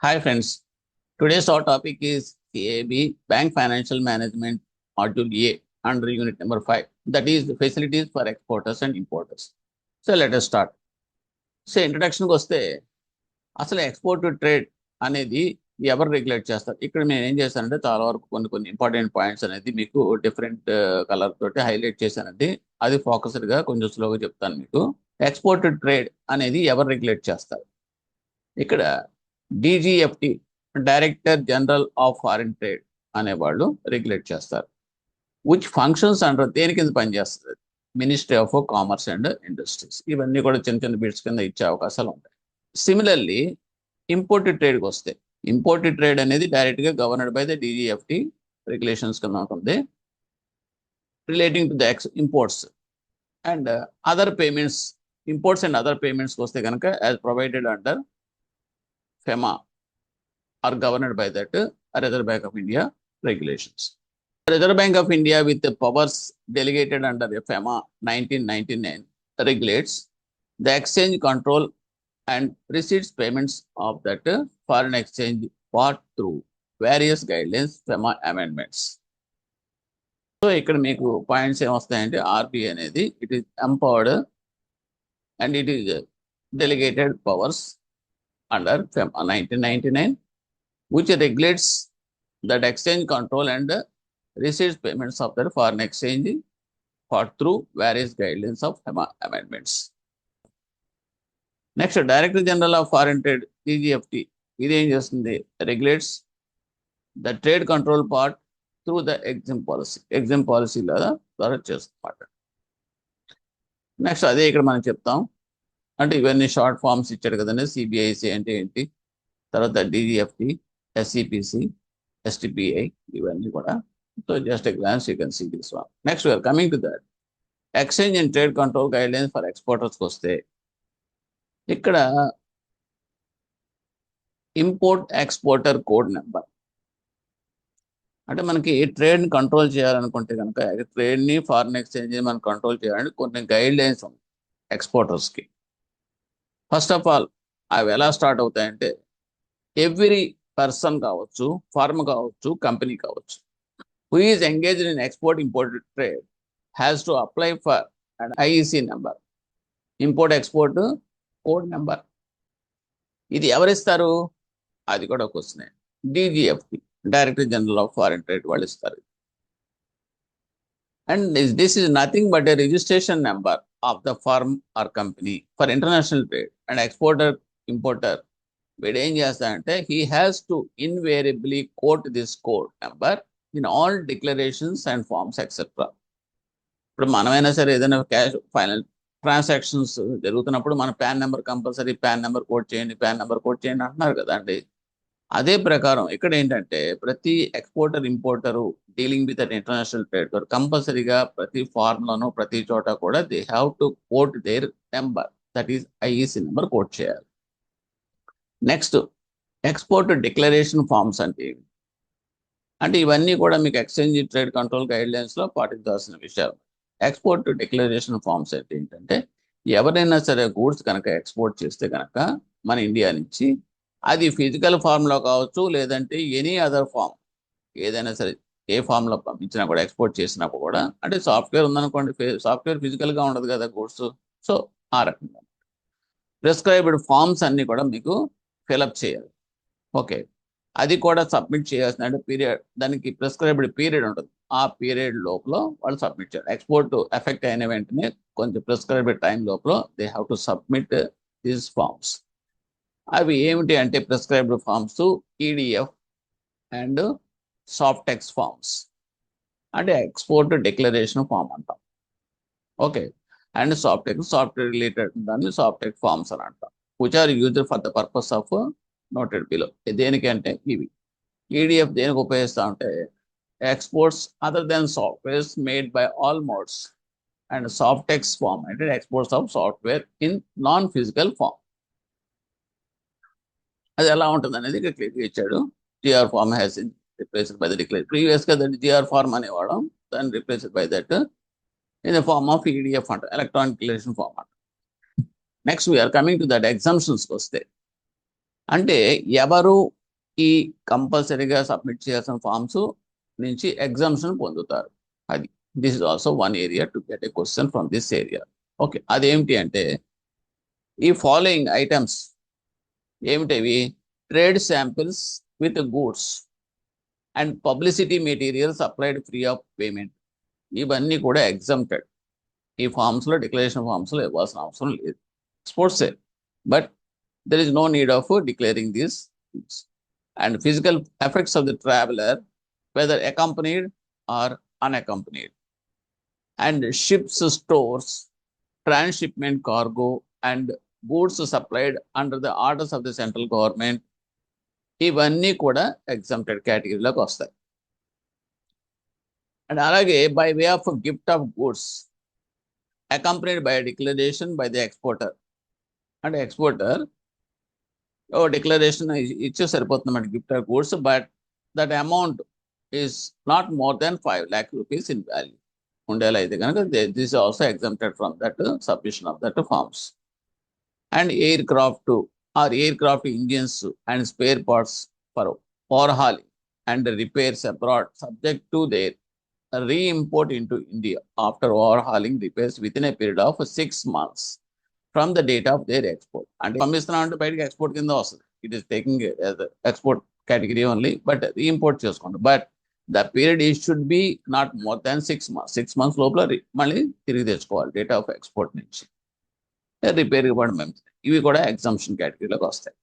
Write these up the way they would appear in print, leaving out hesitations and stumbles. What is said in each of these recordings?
Hi friends, today's our topic is CAB Bank Financial Management Module A under unit number 5, that is the facilities for exporters and importers. So let us start. So introduction కి వస్తే అసలు export to trade అనేది ఎవరు regulate చేస్తారు? ఇక్కడ నేను ఏం చేశానంటే చాలా వరకు కొన్ని ఇంపార్టెంట్ పాయింట్స్ అనేది మీకు డిఫరెంట్ కలర్ తోటి హైలైట్ చేశానండి. అది ఫోకస్డ్ గా కొంచెం స్లోగా చెప్తాను మీకు. ఎక్స్పోర్ట్ టు ట్రేడ్ అనేది ఎవరు రెగ్యులేట్ చేస్తారు? ఇక్కడ DGFT director general of foreign trade అనేవాళ్ళు రెగ్యులేట్ చేస్తారు. విచ్ ఫంక్షన్స్ అంటారు, దేని కింద పనిచేస్తుంది? Ministry of commerce and industries. ఇవన్నీ కూడా చిన్న చిన్న బిట్స్ కింద ఇచ్చే అవకాశాలు ఉంటాయి. సిమిలర్లీ ఇంపోర్టెడ్ ట్రేడ్కి వస్తే, ఇంపోర్టెడ్ ట్రేడ్ అనేది డైరెక్ట్ గా governed by the DGFT regulations కింద ఉంటుంది. Relating to the imports and other payments, imports and other పేమెంట్స్కి వస్తే కనుక as provided under FEMA are governed by that Reserve Bank of India regulations. Reserve Bank of India with the powers delegated under FEMA 1999 regulates the exchange control and receipts payments of that foreign exchange part through various guidelines FEMA amendments. So ఇక్కడ మీకు points ఏమొస్తాయంటే RBI అనేది it is empowered and it is delegated powers under FEMA 1999, which regulates that exchange control and receipts payments of the foreign exchange part through various guidelines of FEMA amendments. Next, Director General of Foreign Trade, DGFT, ఇది ఏం చేస్తుంది? Regulates the trade control part through the EXIM policy. EXIM policy ద్వారా చేస్తుంది. Next అదే ఇక్కడ మనం చెప్తాం. అంటే ఇవన్నీ షార్ట్ ఫామ్స్ ఇచ్చాడు కదండి. సిబిఐసి అంటే ఏంటి, తర్వాత డిజిఎఫ్టి, ఎస్సిపిసి, ఎస్టిపిఐ, ఇవన్నీ కూడా. So just a glance you can see this one. Next we are coming to that exchange and trade control guidelines for ఎక్స్పోర్టర్స్కి వస్తే, ఇక్కడ ఇంపోర్ట్ ఎక్స్పోర్టర్ కోడ్ నెంబర్, అంటే మనకి ట్రేడ్ని కంట్రోల్ చేయాలనుకుంటే కనుక ట్రేడ్ని ఫారిన్ ఎక్స్చేంజ్ మనం కంట్రోల్ చేయాలని కొన్ని గైడ్ లైన్స్ ఉన్నాయి ఎక్స్పోర్టర్స్కి. ఫస్ట్ ఆఫ్ ఆల్ అవి ఎలా స్టార్ట్ అవుతాయంటే, ఎవ్రీ పర్సన్ కావచ్చు, ఫార్మ్ కావచ్చు, కంపెనీ కావచ్చు, who is engaged in export imported trade has to apply for and IEC number, import export code number. ఇది ఎవరిస్తారు? అది కూడా క్వశ్చనే. DGFT, director general of foreign trade వాళ్ళు ఇస్తారు. And this is nothing but a registration number of the firm or company for international trade and exporter, importer. వీడు ఏం చేస్తాడంటే, he has to invariably quote this code number in all declarations and forms etc. ఇప్పుడు మనమైనా సరే ఏదైనా cash final transactions జరుగుతున్నప్పుడు మన PAN number compulsory, PAN number code చేయండి, పాన్ నెంబర్ కోడ్ చేయండి అంటున్నారు కదా అండి. అదే ప్రకారం ఇక్కడ ఏంటంటే, ప్రతి exporter importer dealing with an international trade కంపల్సరీగా ప్రతి ఫార్మ్లోనూ ప్రతి చోట కూడా they have to quote their number, that is IEC number quote చేయాలి. నెక్స్ట్, ఎక్స్పోర్ట్ డిక్లరేషన్ ఫార్మ్స్ అంటే ఏమి అంటే, ఇవన్నీ కూడా మీకు ఎక్స్చేంజ్ ట్రేడ్ కంట్రోల్ గైడ్ లైన్స్లో పాటించాల్సిన విషయాలు. ఎక్స్పోర్ట్ డిక్లరేషన్ ఫార్మ్స్ అంటే ఏంటంటే, ఎవరైనా సరే గూడ్స్ కనుక ఎక్స్పోర్ట్ చేస్తే కనుక మన ఇండియా నుంచి, అది ఫిజికల్ ఫామ్లో కావచ్చు, లేదంటే ఎనీ అదర్ ఫామ్, ఏదైనా సరే ఏ ఫామ్లో పంపించినా కూడా, ఎక్స్పోర్ట్ చేసినప్పుడు కూడా, అంటే సాఫ్ట్వేర్ ఉందనుకోండి, సాఫ్ట్వేర్ ఫిజికల్గా ఉండదు కదా గూడ్స్. సో ఆ రకంగా ప్రిస్క్రైబ్డ్ ఫామ్స్ అన్నీ కూడా మీకు ఫిలప్ చేయాలి. ఓకే, అది కూడా సబ్మిట్ చేయాల్సిన అంటే పీరియడ్, దానికి ప్రిస్క్రైబ్డ్ పీరియడ్ ఉంటుంది. ఆ పీరియడ్ లోపల వాళ్ళు సబ్మిట్ చేయాలి. ఎక్స్పోర్ట్ ఎఫెక్ట్ అయిన వెంటనే కొంచెం ప్రిస్క్రైబ్డ్ టైం లోపల they have to submit these forms. అవి ఏమిటి అంటే, prescribed forms, EDF and softex forms, అంటే ఎక్స్పోర్ట్ డిక్లరేషన్ ఫార్మ్ అంటాం. ఓకే, అండ్ సాఫ్ట్వేర్ రిలేటెడ్ దాన్ని సాఫ్టెక్స్ ఫార్మ్స్ అని అంటాం, which are used for the purpose of noted below. దేనికంటే ఇవి ఈడిఎఫ్ దేనికి ఉపయోగిస్తా ఉంటే, exports other than softwares made by all modes, and softex form అంటే exports of software in non physical form. అది ఎలా ఉంటుంది అనేది ఇక్కడ క్లియర్గా ఇచ్చాడు. GR form has replaced by the declare. ప్రీవియస్గా దాన్ని జిఆర్ ఫార్మ్ అనేవాళ్ళం, దాన్ని replaced by that in the form of EDF అంట, ఎలక్ట్రానిక్ డిక్లరేషన్ ఫార్మ్ అంట. Next we are coming to that ఎగ్జామ్షన్స్కి వస్తే, అంటే ఎవరు ఈ కంపల్సరీగా సబ్మిట్ చేయాల్సిన ఫామ్స్ నుంచి ఎగ్జామ్షన్ పొందుతారు. అది this is also one area to get a question from this area. Okay, అదేమిటి అంటే ఈ ఫాలోయింగ్ ఐటమ్స్ ఏమిటవి? Trade samples with goods and publicity materials applied free of payment, ఇవన్నీ కూడా ఎగ్జామ్టెడ్. ఈ ఫామ్స్లో డిక్లరేషన్ ఫామ్స్లో ఇవ్వాల్సిన అవసరం లేదు. స్పోర్ట్సే, but there is no need of declaring these things. And physical effects of the traveler, whether accompanied or unaccompanied, and ships, stores, transshipment cargo, and goods supplied under the orders of the central government, ఇవన్నీ కూడా exempted కేటగిరీలోకి వస్తాయి. And అలాగే by way of gift of goods accompanied by a declaration by the exporter. And exporter declaration ఇచ్చే సరిపోతుంది మనకి gift of goods, but that amount is not more than 5 lakh rupees in value ఉండేలా అయితే కనుక this also exempted from that submission of that forms. And aircraft or aircraft engines and spare parts for overhauling and repairs abroad subject to their re-import into India after overhauling repairs within a period of 6 months from the date of their export. And పంపిస్తున్నాం అంటే బయటకి export కింద వస్తుంది. It is taking export category only, but reimport చేసుకోండి. But the period ఈ should be not more than 6 months. 6 months లోపల మళ్ళీ తిరిగి తెచ్చుకోవాలి డేట్ ఆఫ్ ఎక్స్పోర్ట్ నుంచి. రిపేర్ ఇవ్వడం, ఇవి కూడా ఎగ్జామ్షన్ కేటగిరీలోకి వస్తాయి.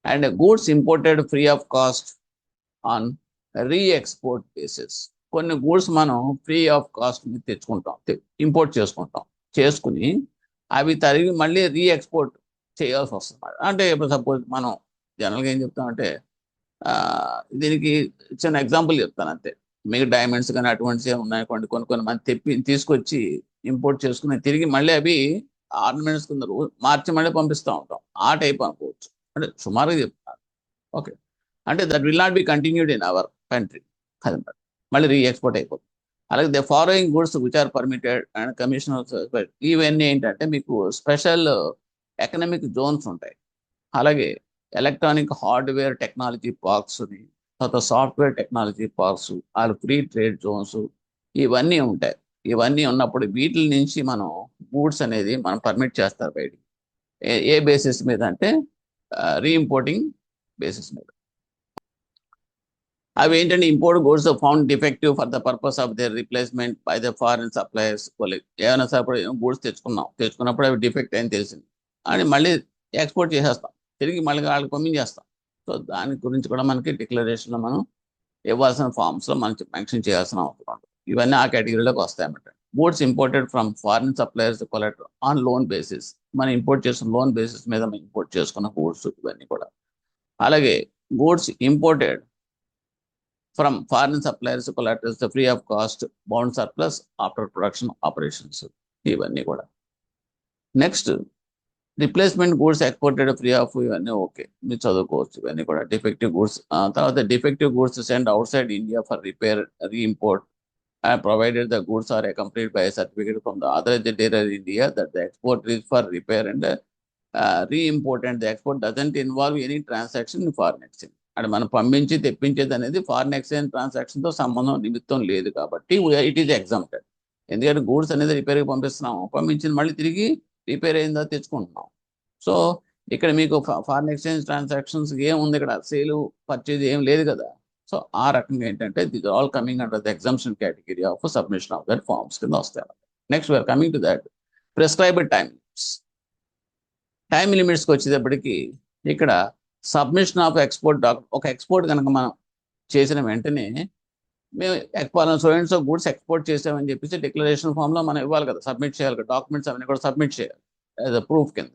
And goods imported free of cost on re-export basis. కొన్ని గూడ్స్ మనం ఫ్రీ ఆఫ్ కాస్ట్ మీద తెచ్చుకుంటాం, ఇంపోర్ట్ చేసుకుని అవి తరిగి మళ్ళీ రీఎక్స్పోర్ట్ చేయాల్సి వస్తుంది. అంటే ఇప్పుడు సపోజ్ మనం జనరల్గా ఏం చెప్తామంటే దీనికి చిన్న ఎగ్జాంపుల్ చెప్తాను అంతే. మీకు డైమండ్స్ కానీ అటువంటివి ఉన్నాయనుకోండి, కొన్ని మంది తీసుకొచ్చి ఇంపోర్ట్ చేసుకుని తిరిగి మళ్ళీ అవి ఆర్నమెంట్స్ కింద మార్చి మళ్ళీ పంపిస్తూ ఉంటాం. ఆ టైప్ అనుకోవచ్చు, అంటే సుమారుగా చెప్తున్నారు. ఓకే, అంటే that will not be continued in our country, అదనమాట. మళ్ళీ రీఎక్స్పోర్ట్ అయిపోతుంది. అలాగే the following goods which are permitted and commission, ఇవన్నీ ఏంటంటే మీకు స్పెషల్ ఎకనామిక్ జోన్స్ ఉంటాయి. అలాగే ఎలక్ట్రానిక్ హార్డ్వేర్ టెక్నాలజీ పార్క్స్ని, తర్వాత సాఫ్ట్వేర్ టెక్నాలజీ పార్క్స్, వాళ్ళు ఫ్రీ ట్రేడ్ జోన్స్, ఇవన్నీ ఉంటాయి. ఇవన్నీ ఉన్నప్పుడు వీటి నుంచి మనం గూడ్స్ అనేది మనం పర్మిట్ చేస్తారు బయటికి. ఏ బేసిస్ మీద అంటే రీఇంపోర్టింగ్ బేసిస్ మీద. అవి ఏంటంటే import goods found defective for the purpose of their replacement by the foreign suppliers. ఏమైనా సరే గూడ్స్ తెచ్చుకున్నప్పుడు అవి డిఫెక్ట్ అని తెలిసింది అని మళ్ళీ ఎక్స్పోర్ట్ చేసేస్తాం, తిరిగి మళ్ళీ వాళ్ళకి పంపించేస్తాం. సో దాని గురించి కూడా మనకి డిక్లరేషన్లో మనం ఇవ్వాల్సిన ఫామ్స్లో మనం మెన్షన్ చేయాల్సిన అవసరం ఉంటుంది. ఇవన్నీ ఆ కేటగిరీలోకి వస్తాయన్నమాట. Goods imported from foreign suppliers కొలెక్ట్ on loan basis, మనం ఇంపోర్ట్ చేసిన లోన్ బేసిస్ మీద మనం ఇంపోర్ట్ చేసుకున్న గూడ్స్ ఇవన్నీ కూడా. అలాగే goods imported from foreign suppliers collaterals the free of cost bound surplus after production operations, ఇవన్నీ కూడా. Next replacement goods exported free of, ఇవన్నీ ఓకే, మీరు చదువుకోవచ్చు. ఇవన్నీ కూడా డిఫెక్టివ్ గూడ్స్. తర్వాత defective goods send outside India for repair reimport provided the goods are accompanied by a certificate from the authorized dealer in India that the export is for repair and re-import and the export doesn't involve any transaction in foreign exchange. అంటే మనం పంపించి తెప్పించేది అనేది foreign exchange ట్రాన్సాక్షన్తో సంబంధం నిమిత్తం లేదు కాబట్టి it is exempted. ఎందుకంటే గూడ్స్ అనేది రిపేర్కి పంపిస్తున్నాము, పంపించింది మళ్ళీ తిరిగి రిపేర్ అయిందా తెచ్చుకుంటున్నాం. సో ఇక్కడ మీకు ఫారిన్ ఎక్స్చేంజ్ ట్రాన్సాక్షన్స్ ఏముంది, ఇక్కడ సేల్ పర్చేజ్ ఏం లేదు కదా. సో ఆ రకంగా ఏంటంటే this all coming under the exemption category of submission of that forms కింద వస్తాయి. Next we are coming to that prescribed time limits. Time లిమిట్స్కి వచ్చేటప్పటికి ఇక్కడ సబ్మిషన్ ఆఫ్ ఎక్స్పోర్ట్ ఒక ఎక్స్పోర్ట్ కనుక మనం చేసిన వెంటనే మేము సో గూడ్స్ ఎక్స్పోర్ట్ చేసామని చెప్పేసి డిక్లరేషన్ ఫామ్లో మనం ఇవ్వాలి కదా, సబ్మిట్ చేయాలి కదా, డాక్యుమెంట్స్ అవన్నీ కూడా సబ్మిట్ చేయాలి యాజ్ అ ప్రూఫ్ కింద.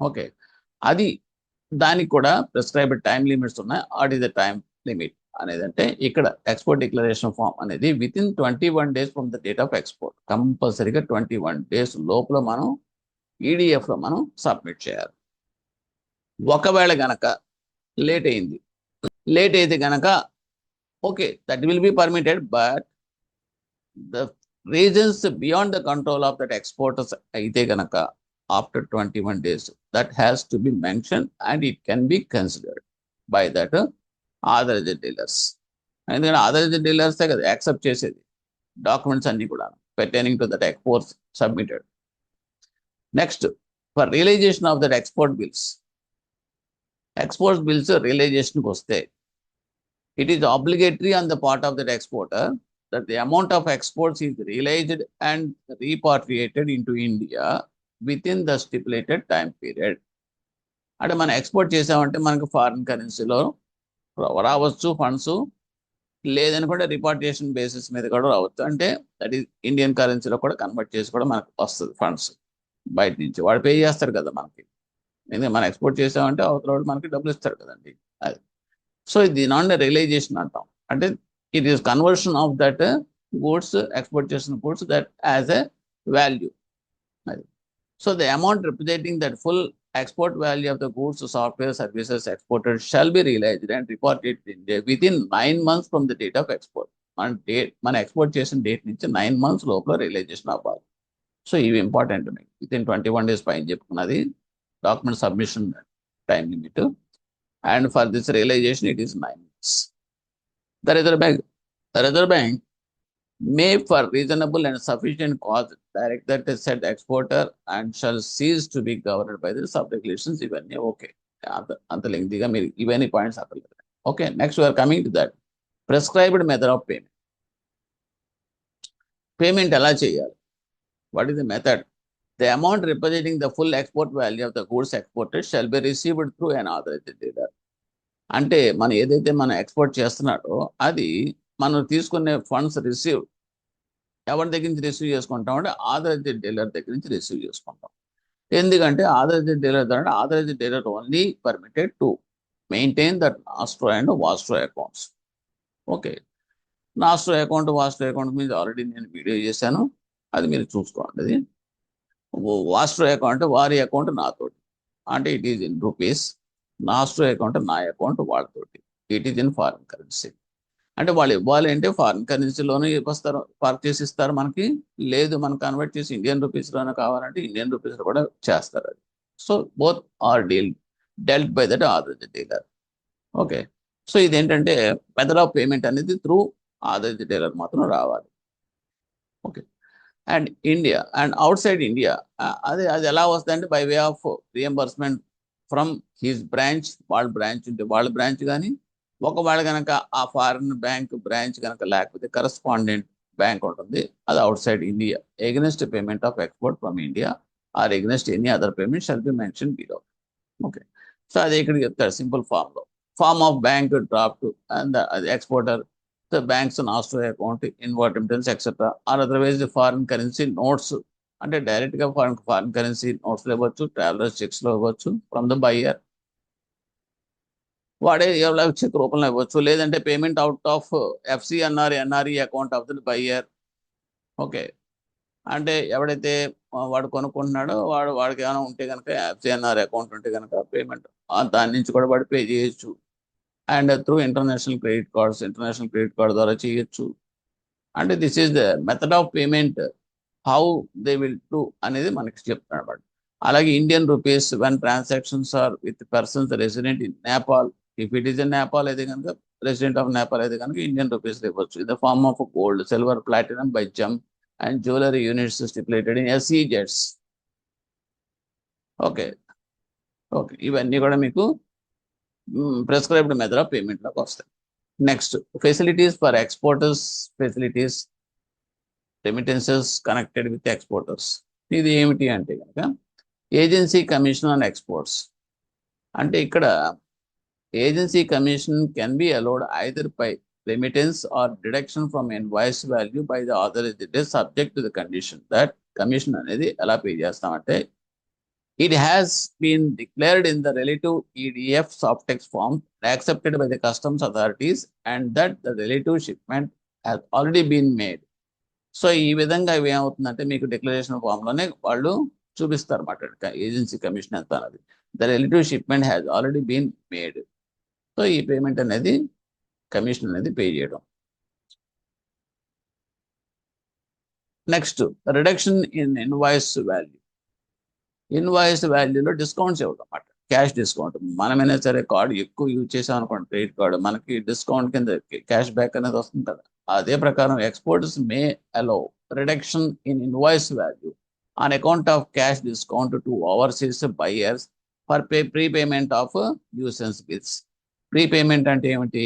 ఓకే, అది దానికి కూడా ప్రిస్క్రైబ్డ్ టైం లిమిట్స్ ఉన్నాయి. What is the time limit అనేది అంటే ఇక్కడ ఎక్స్పోర్ట్ డిక్లరేషన్ ఫామ్ అనేది within 21 days from the date of export, కంపల్సరీగా 21 days లోపల మనం ఈడిఎఫ్లో మనం సబ్మిట్ చేయాలి. ఒకవేళ గనక లేట్ అయితే గనక okay, that will be permitted, but the reasons beyond the control of that exporters అయితే గనక after 21 days. That has to be mentioned and it can be considered by that authorized dealers. ఎందుకంటే authorized dealers కదా accept చేసేది documents అన్ని కూడా pertaining to that exports submitted. Next, for realization of that export bills realization వస్తే it is obligatory on the part of that exporter that the amount of exports is realized and repatriated into India within the stipulated time period. అంటే మనం export చేసామంటే మనకు foreign కరెన్సీలో రావచ్చు funds, లేదనుకుంటే రిపార్టియేషన్ basis మీద కూడా రావచ్చు. అంటే దట్ ఈస్ ఇండియన్ కరెన్సీలో కూడా కన్వర్ట్ చేసి కూడా మనకు వస్తుంది ఫండ్స్ బయట నుంచి. వాడు పే చేస్తారు కదా మనకి, ఎందుకంటే మనం ఎక్స్పోర్ట్ చేసామంటే అవతల వాడు మనకి డబ్బులు ఇస్తారు కదండి. అది సో ఇది నాన్ రియలైజేషన్ అంటాం. అంటే it is conversion of that goods, export చేసిన goods that as a value. అది so the amount representing that full export value of the goods, software, services exported shall be realized and reported within 9 months from the date of export. మన export చేసిన date నుంచి 9 months లోపల realisation అవ్వాలి. So ఇవి important మీకు. With in 21 days పైన చెప్పుకున్నది document submission time limit. And for this realisation it is 9 months. The Reserve Bank may for reasonable and sufficient cause direct that said exporter and shall cease to be governed by the sub-regulations. ఇవన్నీ okay, అంత లెంగ్తీగా మీరు ఇవన్నీ points అక్కర్లేదు. Okay, next we are coming to that prescribed method of payment. Payment ఎలా చేయాలి? What is the method? The amount representing the full export value of the goods exported shall be received through an authorised dealer. అంటే మనం ఏదైతే మనం export చేస్తున్నాడో అది మనం తీసుకునే ఫండ్స్ రిసీవ్ ఎవరి దగ్గర నుంచి రిసీవ్ చేసుకుంటాం అంటే ఆథరైజ్డ్ డీలర్ దగ్గర నుంచి రిసీవ్ చేసుకుంటాం. ఎందుకంటే authorised dealer only permitted to maintain that nostro and vostro accounts. Okay, nostro account, vostro account మీద ఆల్రెడీ నేను వీడియో చేశాను, అది మీరు చూసుకోండి. అది వాస్ట్రో అకౌంట్ వారి అకౌంట్ నాతోటి, అంటే it is in rupees. Nostro account నా అకౌంట్ వాళ్ళతోటి, it is in foreign currency. అంటే వాళ్ళు ఇవ్వాలి అంటే ఫారిన్ కరెన్సీలోనే ఇస్తారు, పార్క్ చేసి ఇస్తారు మనకి. లేదు మనం కన్వర్ట్ చేసి ఇండియన్ రూపీస్లోనే కావాలంటే ఇండియన్ రూపీస్లో కూడా చేస్తారు అది. So both are dealt by that authorized dealer. Okay, so ఇదేంటంటే మెథడ్ ఆఫ్ పేమెంట్ అనేది త్రూ ఆథరైజ్డ్ డీలర్ మాత్రం రావాలి. Okay, and India and outside India అది ఎలా వస్తుందంటే by way of reimbursement from his branch. వాళ్ళ బ్రాంచ్ ఉంటే వాళ్ళ బ్రాంచ్ కానీ, ఒకవేళ కనుక ఆ ఫారిన్ బ్యాంక్ బ్రాంచ్ కనుక లేకపోతే కరస్పాండెంట్ బ్యాంక్ ఉంటుంది, అది outside India. Against payment of export from India or against any other payment shall be mention below. Okay, so అది ఇక్కడ చెప్తారు సింపుల్ ఫామ్లో. Form of bank draft and అది exporter the banks nostro account inward remittance etcetera or otherwise foreign currency notes. అంటే డైరెక్ట్గా ఫారిన్ కరెన్సీ నోట్స్లో ఇవ్వచ్చు, ట్రావెలర్స్ చెక్స్లో ఇవ్వచ్చు ఫ్రమ్ ద బయ్యర్. వాడే చెక్ రూపంలో ఇవ్వచ్చు, లేదంటే payment out of FCNR NRE account of the buyer. Okay, అంటే ఎవడైతే వాడు కొనుక్కుంటున్నాడో వాడికి ఏమైనా ఉంటే కనుక FCNR అకౌంట్ ఉంటే కనుక పేమెంట్ దాని నుంచి కూడా వాడు పే చేయొచ్చు. And through international credit card ద్వారా చేయొచ్చు. అంటే this is the method of payment, how they will do అనేది మనకి చెప్తున్నాడు అన్నమాట. అలాగే Indian rupees when transactions are with persons resident in Nepal. If it is in Nepal అయితే కనుక, రెసిడెంట్ ఆఫ్ నేపాల్ అయితే కనుక ఇండియన్ రూపీస్ ఇవ్వచ్చు. In the form of gold, silver, platinum by gem and jewellery units stipulated in SEZs. Okay, ఇవన్నీ కూడా మీకు prescribed method of పేమెంట్లోకి వస్తాయి. Next, facilities for exporters, facilities remittances connected with exporters. ఇది ఏమిటి అంటే కనుక ఏజెన్సీ కమిషన్ ఆన్ ఎక్స్పోర్ట్స్. అంటే ఇక్కడ agency commission can be allowed either by remittance or deduction from invoice value by the authorized debtor subject to the condition that commission అనేది ఎలా pay చేస్తామంటే it has been declared in the relative EDF softex form accepted by the customs authorities and that the relative shipment has already been made. So ఈ విధంగా ఇవి ఏమవుతుందంటే మీకు declaration ఫామ్లోనే వాళ్ళు చూపిస్తారు అన్నమాట ఏజెన్సీ కమిషన్ ఎంత అనేది. The relative shipment has already been made. So ఈ పేమెంట్ అనేది కమిషన్ అనేది పే చేయడం. Next, reduction in invoice value. Invoice వాల్యూలో డిస్కౌంట్స్ ఇవ్వడం అన్నమాట, క్యాష్ డిస్కౌంట్. మనమైనా సరే కార్డు ఎక్కువ యూజ్ చేసాం అనుకోండి, క్రెడిట్ కార్డు, మనకి డిస్కౌంట్ కింద క్యాష్ బ్యాక్ అనేది వస్తుంది కదా. అదే ప్రకారం exporters May allow reduction in invoice value on account of cash discount to overseas buyers for prepayment of nuisance bills. Prepayment అంటే ఏమిటి?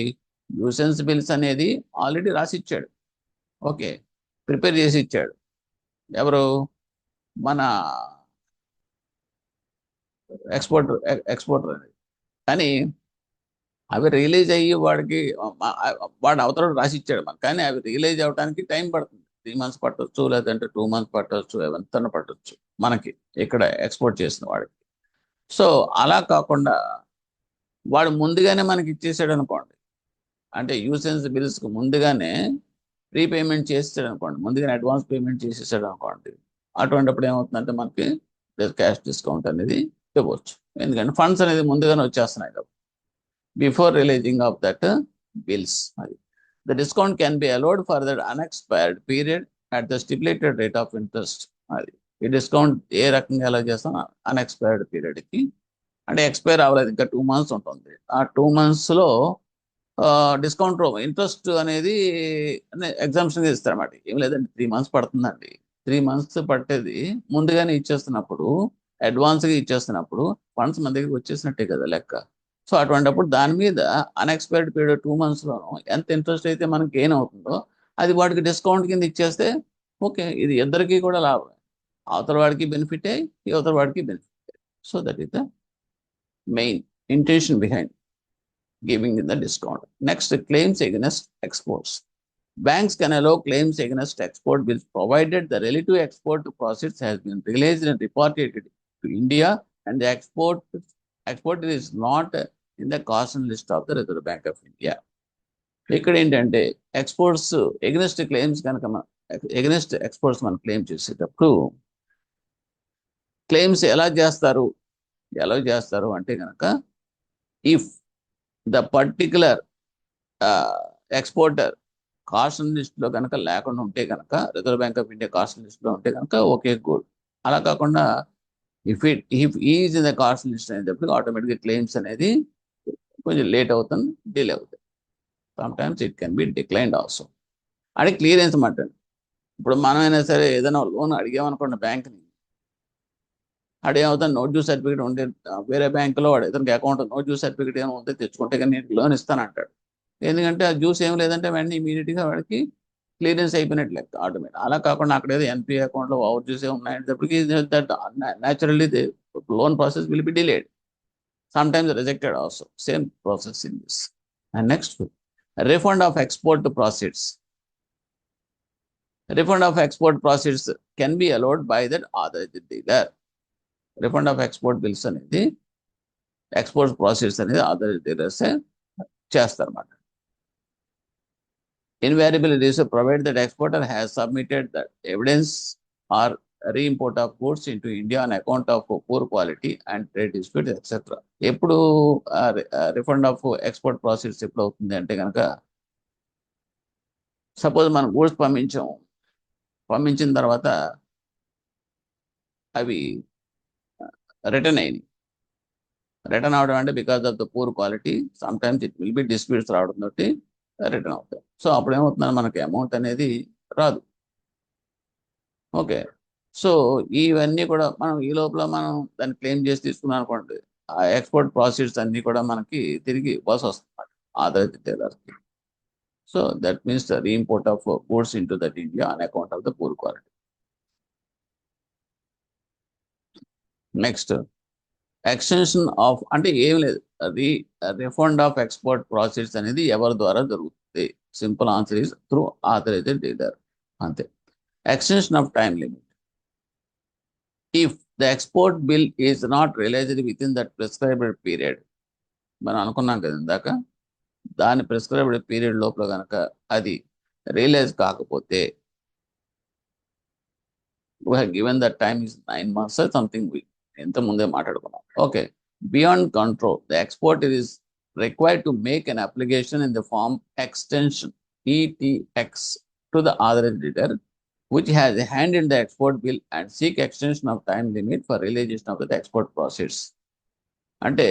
న్యూసెన్స్ బిల్స్ అనేది ఆల్రెడీ రాసి ఇచ్చాడు, ఓకే, ప్రిపేర్ చేసి ఇచ్చాడు. ఎవరు? మన ఎక్స్పోర్టర్ అనేది. కానీ అవి రిలీజ్ అయ్యి వాడు అవతల రాసి ఇచ్చాడు మనకు, కానీ అవి రిలీజ్ అవ్వడానికి టైం పడుతుంది. 3 months పట్టవచ్చు, లేదంటే 2 months పట్టవచ్చు, ఎంత పట్టవచ్చు మనకి ఇక్కడ ఎక్స్పోర్ట్ చేసిన వాడికి. సో అలా కాకుండా వాడు ముందుగానే మనకి ఇచ్చేసాడు అనుకోండి, అంటే యూసెన్స్ బిల్స్కి ముందుగానే ప్రీపేమెంట్ చేసాడు అనుకోండి, ముందుగానే అడ్వాన్స్ పేమెంట్ చేసేసాడు అనుకోండి, అటువంటిప్పుడు ఏమవుతుందంటే మనకి క్యాష్ డిస్కౌంట్ అనేది ఇవ్వచ్చు. ఎందుకంటే ఫండ్స్ అనేది ముందుగానే వచ్చేస్తున్నాయి కదా, before releasing of that bills. అది the discount can be allowed for that unexpired period at the stipulated rate of interest. అది ఈ డిస్కౌంట్ ఏ రకంగా ఎలా చేస్తాం? అన్ఎక్స్పైర్డ్ పీరియడ్కి, అంటే ఎక్స్పైర్ అవ్వలేదు, ఇంకా 2 months ఉంటుంది. ఆ 2 monthsలో డిస్కౌంట్ ఇంట్రెస్ట్ అనేది ఎగ్జామ్షన్ ఇస్తారన్నమాట. ఏం లేదండి, 3 months పడుతుందండి. 3 months పట్టేది ముందుగానే ఇచ్చేస్తున్నప్పుడు, అడ్వాన్స్గా ఇచ్చేస్తున్నప్పుడు ఫండ్స్ మన దగ్గరికి వచ్చేసినట్టే కదా లెక్క. సో అటువంటిప్పుడు దాని మీద అన్ఎక్స్పైర్డ్ పీరియడ్ 2 monthsలోనూ ఎంత ఇంట్రెస్ట్ అయితే మనకి గెయిన్ అవుతుందో అది వాడికి డిస్కౌంట్ కింద ఇచ్చేస్తే ఓకే, ఇది ఇద్దరికి కూడా లాభం. అవతల వాడికి బెనిఫిటే, యువతల వాడికి benefit. So that is the main intention behind giving the discount. Next, claims against exports. Banks can allow claims against export bills provided the relative export proceeds has been realized and reported to India and the exporter is not in the caution list of the Reserve Bank of India. ఇక్కడ ఏంటంటే exports against claims కనుక against exports మనం claim చేసేటప్పుడు claims ఎలా చేస్తారు అంటే కనుక, if the particular exporter caution లిస్ట్లో కనుక లేకుండా ఉంటే కనుక, reserve bank of India caution లిస్ట్లో ఉంటే కనుక ఓకే గుడ్. అలా కాకుండా if is in the caution list అనేటప్పుడు ఆటోమేటిక్గా క్లెయిమ్స్ అనేది కొంచెం లేట్ అవుతుంది, డిలే అవుతుంది. Sometimes it can B declined also. అంటే క్లియరెన్స్ మాట. ఇప్పుడు మనమైనా సరే ఏదైనా లోన్ అడిగామనుకోండి బ్యాంక్ని, అడేమవుతాను నో డ్యూ సర్టిఫికేట్ ఉంటే వేరే బ్యాంకులో వాడు ఇతనికి అకౌంట్ నో డ్యూ సర్టిఫికేట్ ఏమో ఉంటే తెచ్చుకుంటే కానీ నేను లోన్ ఇస్తానంటాడు. ఎందుకంటే ఆ జ్యూస్ ఏం లేదంటే వెంటనే ఇమీడియట్గా వాడికి క్లియరెన్స్ అయిపోయినట్లు లెక్క ఆటోమేటిక్. అలా కాకుండా అక్కడ ఏదో ఎన్పిఏ అకౌంట్లో ఓవర్ జ్యూస్ ఉన్నాయంటప్పటికీ that naturally the loan process will be delayed, sometimes rejected also. Same process in this. And next, refund of export process. Refund of export proceeds can be allowed by that authorized dealer. Refund of export bills అనేది export process అనేది authorised dealers చేస్తారన్నమాట. Invaluable it is provide that exporter has submitted that evidence or reimport of goods into India on account of poor quality and trade dispute etcetera. ఎప్పుడు refund of export process ఎప్పుడు అవుతుంది అంటే కనుక, suppose మనం goods పంపించిన తర్వాత అవి return అయినాయి. రిటర్న్ అవడం అంటే because of the poor quality, some times it will be disputes రావడం తోటి రిటర్న్ అవుతాయి. సో అప్పుడు ఏమవుతుందని మనకి అమౌంట్ అనేది రాదు. ఓకే, సో ఇవన్నీ కూడా మనం ఈ లోపల మనం దాన్ని క్లెయిమ్ చేసి తీసుకున్నాం అనుకోండి, ఆ ఎక్స్పోర్ట్ ప్రాసెస్ అన్ని కూడా మనకి తిరిగి ఇవ్వాల్సి వస్తుంది ఆథరైజ్డ్ డీలర్కి. So that means the reimport of goods into that India on account of the poor quality. Next, extension of అంటే ఏం లేదు, రిఫండ్ ఆఫ్ ఎక్స్పోర్ట్ ప్రాసెస్ అనేది ఎవరి ద్వారా జరుగుతుంది? Simple answer is through authorised dealer, అంతే. Extension of time limit. If the export bill is not realised within that prescribed period, మనం అనుకున్నాం కదా ఇందాక, దాని ప్రిస్క్రైబ్డ్ పీరియడ్ లోపల కనుక అది రియలైజ్ కాకపోతే, we have given that time is 9 months or something, we ఎంత ముందే మాట్లాడుకున్నాం. Okay, beyond control, the exporter is required to make an application in the form extension ETX to the authorized dealer which has handled the export bill and seek extension of time limit for realization of the export proceeds. అంటే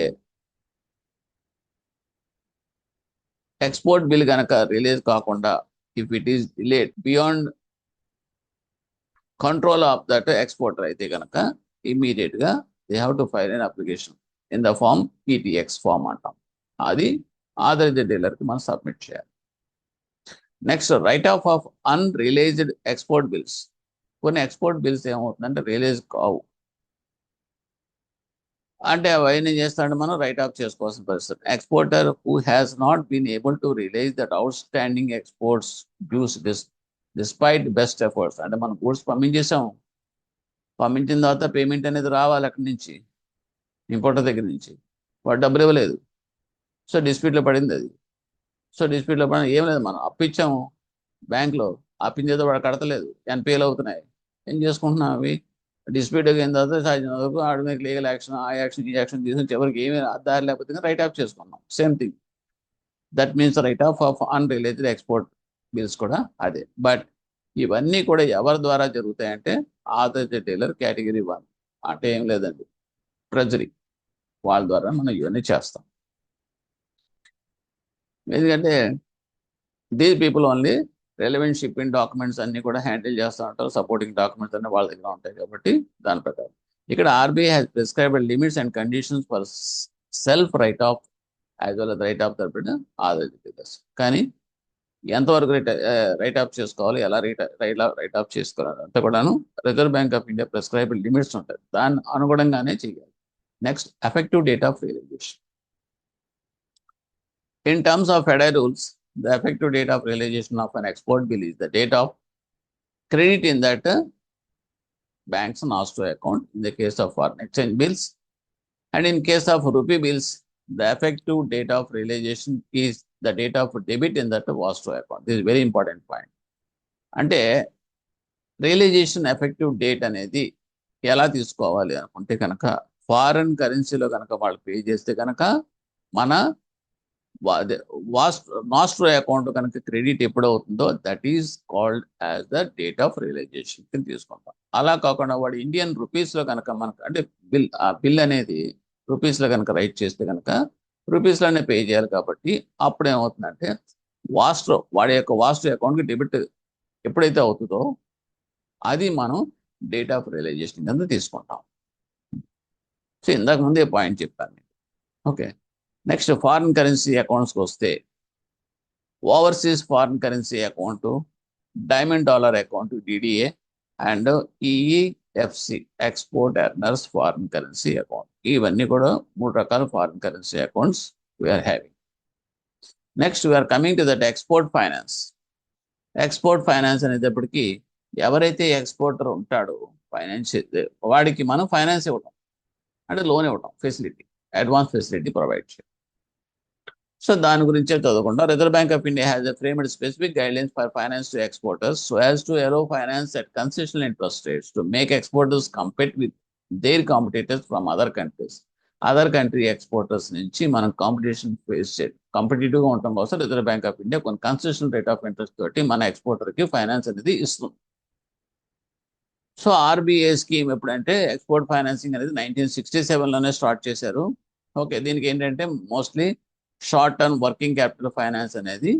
export bill కనుక release కాకుండా if it is delayed beyond control of that exporter అయితే కనుక immediate గా they have to file an application in the form PTX form అంటాం. అది authorised డీలర్కి మనం సబ్మిట్ చేయాలి. Next write off unrealised export bills. కొన్ని ఎక్స్పోర్ట్ బిల్స్ ఏమవుతుందంటే రిలీజ్ కావు, అంటే అవన్నీ చేస్తాడు మనం రైట్ ఆఫ్ చేసుకోవాల్సిన పరిస్థితి. Exporter who has not been able to release that out standing exports dues despite best efforts. అంటే మనం గూడ్స్ పంపించేసాం, పంపించిన తర్వాత పేమెంట్ అనేది రావాలి అక్కడి నుంచి, ఇంపోర్టర్ దగ్గర నుంచి. వాడు డబ్బులు ఇవ్వలేదు, సో డిస్ప్యూట్లో పడింది అది. సో డిస్ప్యూట్లో పడిన ఏం లేదు, మనం అప్పిచ్చాము బ్యాంక్లో, అప్పించేదో వాడు కడతలేదు, NPAలు అవుతున్నాయి. ఏం చేసుకుంటున్నాం అవి డిస్ప్యూట్ అయిన తర్వాత సాధ్యం వరకు ఆడు మీకు లీగల్ యాక్షన్, ఆ యాక్షన్, ఈ యాక్షన్ తీసుకుని ఎవరికి ఏమీ దారి లేకపోతే రైట్ ఆఫ్ చేసుకున్నాం. Same thing, that means right of unrelated export bills కూడా అదే. బట్ ఇవన్నీ కూడా ఎవరి ద్వారా జరుగుతాయంటే ఆథరైజ్డ్ డీలర్ కేటగిరీ 1, అంటే ఏం లేదండి ట్రెజరీ వాళ్ళ ద్వారా మనం ఇవన్నీ చేస్తాం. ఎందుకంటే these people only relevant shipping documents అన్ని కూడా హ్యాండిల్ చేస్తూ ఉంటారు, సపోర్టింగ్ డాక్యుమెంట్స్ అన్ని వాళ్ళ దగ్గర ఉంటాయి కాబట్టి దాని ప్రకారం. ఇక్కడ RBI has prescribed limits and conditions for self right of as well as right of తరపున ఆథరైజ్డ్ డీలర్స్. కానీ ఎంతవరకు రైట్ ఆఫ్ చేసుకోవాలి, ఎలా రైట్ ఆఫ్ చేసుకోవాలి అంతా కూడాను reserve bank of India prescribed limits ఉంటాయి, దాన్ని అనుగుణంగానే చేయాలి. Next effective date of realization. In terms of FEDI rules, the effective date of realization of an export bill is the date of credit in that bank's nostro account in the case of foreign exchange bills, and in case of rupee bills, the effective date of realization is the date of debit in that nostro account. This is very important point. అంటే realisation effective date అనేది ఎలా తీసుకోవాలి అనుకుంటే కనుక foreign కరెన్సీలో కనుక వాళ్ళు pay చేస్తే కనుక మన నాస్ట్రో అకౌంట్ కనుక క్రెడిట్ ఎప్పుడవుతుందో that is called as the date of realisation కింద తీసుకుంటాం. అలా కాకుండా వాడు ఇండియన్ రూపీస్లో కనుక మనకు అంటే బిల్ అనేది రూపీస్లో కనుక రైట్ చేస్తే కనుక రూపీస్లోనే పే చేయాలి కాబట్టి అప్పుడు ఏమవుతుందంటే వాడి యొక్క వాస్ట్రో అకౌంట్కి డెబిట్ ఎప్పుడైతే అవుతుందో అది మనం డేట్ ఆఫ్ రియలైజేషన్ కింద తీసుకుంటాం. సో ఇందాక ముందే పాయింట్ చెప్పాను. ఓకే, నెక్స్ట్ ఫారిన్ కరెన్సీ అకౌంట్స్కి వస్తే overseas foreign currency account, diamond dollar account DDA, and EEFC export earners foreign currency account. ఇవన్నీ కూడా 3 రకాల foreign currency accounts we're having. Next we are coming to that export finance. Export finance అనేటప్పటికీ ఎవరైతే exporter ఉంటాడో finance వాడికి మనం finance ఇవ్వటం అంటే లోన్ ఇవ్వటం, ఫెసిలిటీ, అడ్వాన్స్ ఫెసిలిటీ ప్రొవైడ్ చేయడం. సో దాని గురించే చదువుకుంటాం. Reserve bank of India has framed specific guidelines for finance to exporters so as to allow finance at concessional interest rates to make exporters compete with their competitors from other countries. Other country exporters నుంచి మనం competition face చేయాలి, కాంపిటేటివ్గా ఉండటం కోసం reserve bank of India కొన్ని concessional rate of interest తోటి మన ఎక్స్పోర్టర్కి ఫైనాన్స్ అనేది ఇస్తుంది. సో RBI స్కీమ్ ఎప్పుడంటే ఎక్స్పోర్ట్ ఫైనాన్సింగ్ అనేది 1967లోనే స్టార్ట్ చేశారు. ఓకే, దీనికి ఏంటంటే mostly short term working capital finance అనేది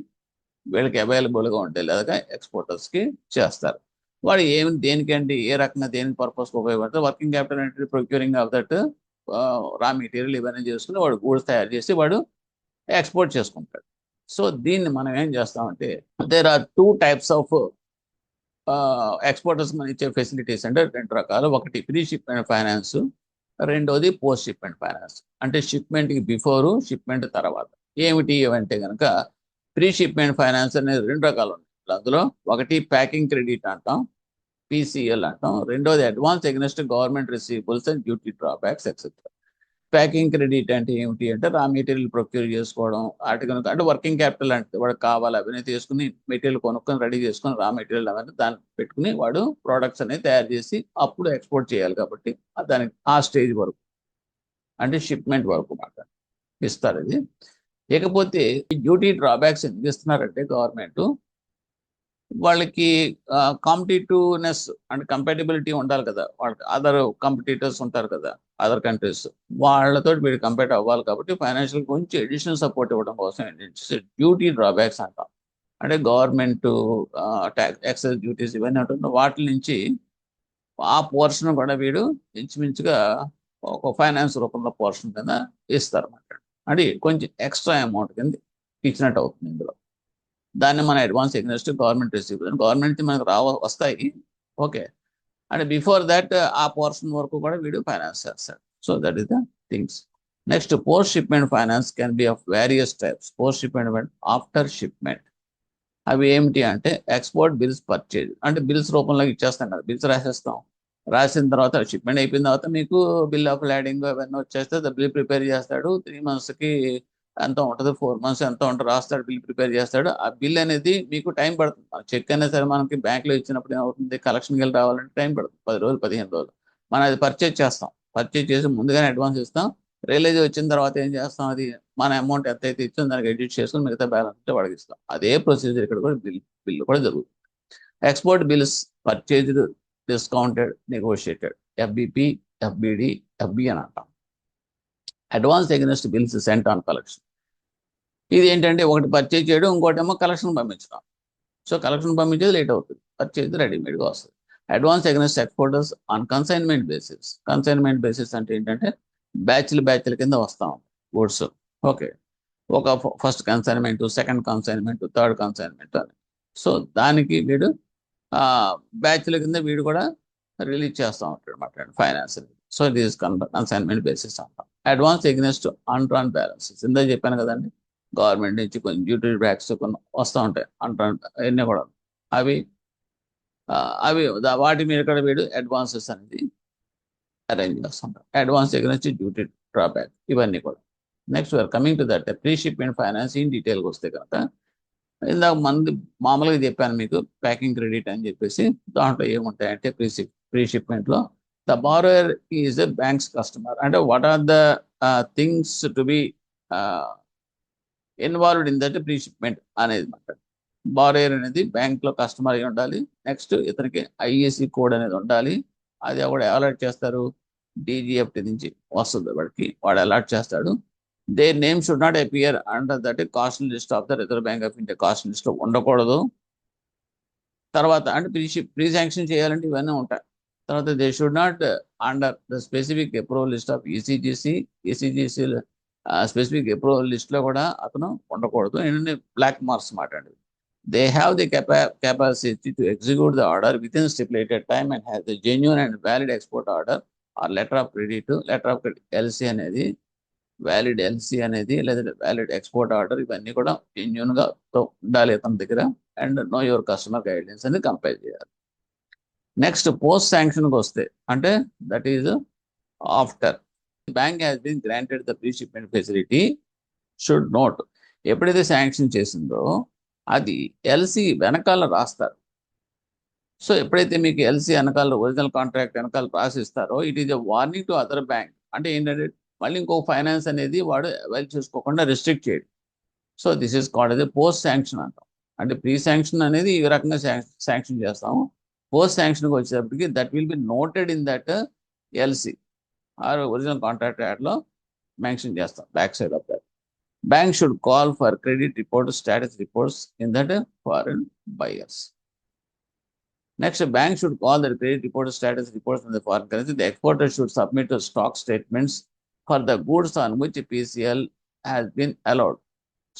వీళ్ళకి అవైలబుల్గా ఉంటాయి లేదా ఎక్స్పోర్టర్స్కి చేస్తారు. వాడు దేనికంటే ఏ రకంగా దేనికి పర్పస్కి ఉపయోగపడుతుంది, వర్కింగ్ క్యాపిటల్ అంటే procuring of that raw material ఇవన్నీ చేసుకుని వాడు గూడ్స్ తయారు చేసి వాడు ఎక్స్పోర్ట్ చేసుకుంటాడు. సో దీన్ని మనం ఏం చేస్తామంటే there are 2 types of exporters మనం ఇచ్చే ఫెసిలిటీస్ అంటే 2 రకాలు. ఒకటి ప్రీ షిప్మెంట్ ఫైనాన్స్, రెండోది పోస్ట్ షిప్మెంట్ ఫైనాన్స్. అంటే షిప్మెంట్కి బిఫోరు, షిప్మెంట్ తర్వాత. ఏమిటి అంటే కనుక ప్రీ షిప్మెంట్ ఫైనాన్స్ అనేది 2 రకాలు ఉన్నాయి. అందులో ఒకటి ప్యాకింగ్ క్రెడిట్ అంటాం, PCL అంటాం. రెండోది advance against government receivables and duty drawbacks etcetera. Packing credit అంటే ఏమిటి అంటే రా మెటీరియల్ ప్రొక్యూర్ చేసుకోవడం, వాటి కనుక అంటే వర్కింగ్ క్యాపిటల్ అంటే వాడు కావాలి అవన్నీ తీసుకుని మెటీరియల్ కొనుక్కొని రెడీ చేసుకొని రా మెటీరియల్ అవన్నీ దాన్ని పెట్టుకుని వాడు ప్రోడక్ట్స్ అనేది తయారు చేసి అప్పుడు ఎక్స్పోర్ట్ చేయాలి కాబట్టి దానికి ఆ స్టేజ్ వరకు అంటే షిప్మెంట్ వరకు మాట ఇస్తారు ఇది. ఇకపోతే డ్యూటీ డ్రాబ్యాక్స్ ఎందుకు ఇస్తున్నారంటే గవర్నమెంట్ వాళ్ళకి కాంపిటేటివ్నెస్ అండ్ కంపాటబిలిటీ ఉండాలి కదా, వాళ్ళకి అదర్ కాంపిటీటర్స్ ఉంటారు కదా, అదర్ కంట్రీస్, వాళ్ళతో వీడు కంపేట్ అవ్వాలి. కాబట్టి ఫైనాన్షియల్ కొంచెం అడిషనల్ సపోర్ట్ ఇవ్వడం కోసం డ్యూటీ డ్రాబ్యాక్స్ అంటాం. అంటే గవర్నమెంట్ ట్యాక్స్ ఎక్సైజ్ డ్యూటీస్ ఇవన్నీ ఉంటుందో వాటి నుంచి ఆ పోర్షన్ కూడా వీడు ఇంచుమించుగా ఒక ఫైనాన్స్ రూపంలో పోర్షన్ కింద ఇస్తారు అన్నమాట. అంటే కొంచెం ఎక్స్ట్రా అమౌంట్ కింద ఇచ్చినట్టు అవుతుంది ఇందులో. దాన్ని మన advance against government receive, government మనకు వస్తాయి. ఓకే, అండ్ బిఫోర్ దట్ ఆ పోర్షన్ వరకు కూడా వీడు ఫైనాన్స్ చేస్తాడు. So that is the things. Next, post shipment finance can be of various types. Post shipment after shipment అవి ఏమిటి అంటే ఎక్స్పోర్ట్ బిల్స్ పర్చేజ్, అంటే బిల్స్ రూపంలో ఇచ్చేస్తాం కదా, బిల్స్ రాసేస్తాం. రాసిన తర్వాత షిప్మెంట్ అయిపోయిన తర్వాత మీకు బిల్ ఆఫ్ ల్యాడింగ్ అవన్నీ వచ్చేస్తే బిల్ ప్రిపేర్ చేస్తాడు. 3 monthsకి ఎంత ఉంటుంది, 4 months ఎంత ఉంటుంది రాస్తాడు, బిల్ ప్రిపేర్ చేస్తాడు. ఆ బిల్ అనేది మీకు టైం పడుతుంది. చెక్ అయినా సరే మనకి బ్యాంక్లో ఇచ్చినప్పుడు ఏమవుతుంది, కలెక్షన్కి వెళ్ళి రావాలంటే టైం పడుతుంది, 10 రోజులు 15 రోజులు. మనం అది పర్చేజ్ చేస్తాం, పర్చేజ్ చేసి ముందుగానే అడ్వాన్స్ ఇస్తాం. రిలీజ్ వచ్చిన తర్వాత ఏం చేస్తాం, అది మన అమౌంట్ ఎంత అయితే ఇచ్చిందో దానికి ఎడిట్ చేసుకుని మిగతా బ్యాలెన్స్ వాడికి ఇస్తాం. అదే ప్రొసీజర్ ఇక్కడ కూడా బిల్ కూడా జరుగుతుంది. Export bills purchased, discounted, negotiated, FBP, FBD, FB అని అంటాం. Advance against bills sent on collection, ఇది ఏంటంటే ఒకటి పర్చేజ్ చేయడం, ఇంకోటి ఏమో కలెక్షన్ పంపించడం. సో కలెక్షన్ పంపించేది లేట్ అవుతుంది, పర్చేజ్ రెడీమేడ్గా వస్తుంది. Advance against exporters on consignment basis. Consignment basis అంటే ఏంటంటే బ్యాచ్ల కింద వస్తాం గూడ్స్. ఓకే, ఒక first consignment, second consignment, third consignment అని. సో దానికి వీడు బ్యాచ్ల కింద వీడు కూడా రిలీజ్ చేస్తూ ఉంటాడు అన్నమాట finance. So this consignment basis అంటాం. అడ్వాన్స్ ఎగ్నెస్ట్ అన్ట్రాన్ బ్యాలెన్సెస్, ఇందా చెప్పాను కదండి, గవర్నమెంట్ నుంచి కొంచెం డ్యూటీ బ్యాక్స్ కొన్ని వస్తూ ఉంటాయి అన్ట్రాన్, అవన్నీ కూడా అవి అవి వాటి మీద కూడా వీడు అడ్వాన్సెస్ అనేది అరేంజ్ చేస్తుంటారు. అడ్వాన్స్ ఎగ్నెస్ట్ డ్యూటీ డ్రాబ్యాక్ ఇవన్నీ కూడా. Next where coming to that pre shipment finance in డీటెయిల్కి వస్తే కనుక, ఇందాక మామూలుగా చెప్పాను మీకు ప్యాకింగ్ క్రెడిట్ అని చెప్పేసి, దాంట్లో ఏముంటాయంటే ప్రీ షిప్మెంట్లో the borrower is a bank's customer. అంటే what are the things to be involved in that pre shipment అనేది మాట. బారోయర్ అనేది బ్యాంక్లో కస్టమర్ అయి ఉండాలి. నెక్స్ట్ ఇతనికి ఐఈసి కోడ్ అనేది ఉండాలి. అది కూడా అలాట్ చేస్తారు, డీజీఎఫ్టీ నుంచి వస్తుంది వాడికి, వాడు అలాట్ చేస్తాడు. Their name should not appear under that cost list of the reserve bank of India. Cost list ఉండకూడదు. తర్వాత అంటే ప్రీ శాంక్షన్ చేయాలంటే ఇవన్నీ ఉంటాయి. తర్వాత they should not under the specific approval list of ECGC. ECGC specific approval లిస్ట్లో కూడా అతను ఉండకూడదు. ఏంటంటే బ్లాక్ మార్క్స్ మాట అండి. They have the capacity to execute the order within stipulated time and has the genuine and valid export order or letter of credit. Letter of credit LC అనేది, valid LC అనేది, లేదా valid export order, ఇవన్నీ కూడా జెన్యున్గా ఉండాలి అతని దగ్గర. And know your customer guidelines అని కంపైల్ చేయాలి. నెక్స్ట్ పోస్ట్ శాంక్షన్కి వస్తే అంటే that is after bank has been granted the pre shipment facility should note. ఎప్పుడైతే శాంక్షన్ చేసిందో అది ఎల్సీ వెనకాల రాస్తారు. సో ఎప్పుడైతే మీకు ఎల్సీ వెనకాల ఒరిజినల్ కాంట్రాక్ట్ వెనకాల రాసిస్తారో it is a warning to other bank. అంటే ఏంటంటే మళ్ళీ ఇంకో ఫైనాన్స్ అనేది వాడు అవైల్ చేసుకోకుండా రెస్ట్రిక్ట్ చేయడు. So this is called as post sanction అంటాం. అంటే ప్రీ శాంక్షన్ అనేది ఈ రకంగా శాంక్షన్ చేస్తాము. పోస్ట్ శాంక్షన్కి వచ్చేటప్పటికి that will be noted in that LC or original contract యాడ్లో మెన్షన్ చేస్తాం back side of that. Bank should call for credit report status reports in that foreign buyers. Next, bank should call the credit report status reports in the foreign currency. The exporter should submit stock statements for the goods on which PCL has been allowed.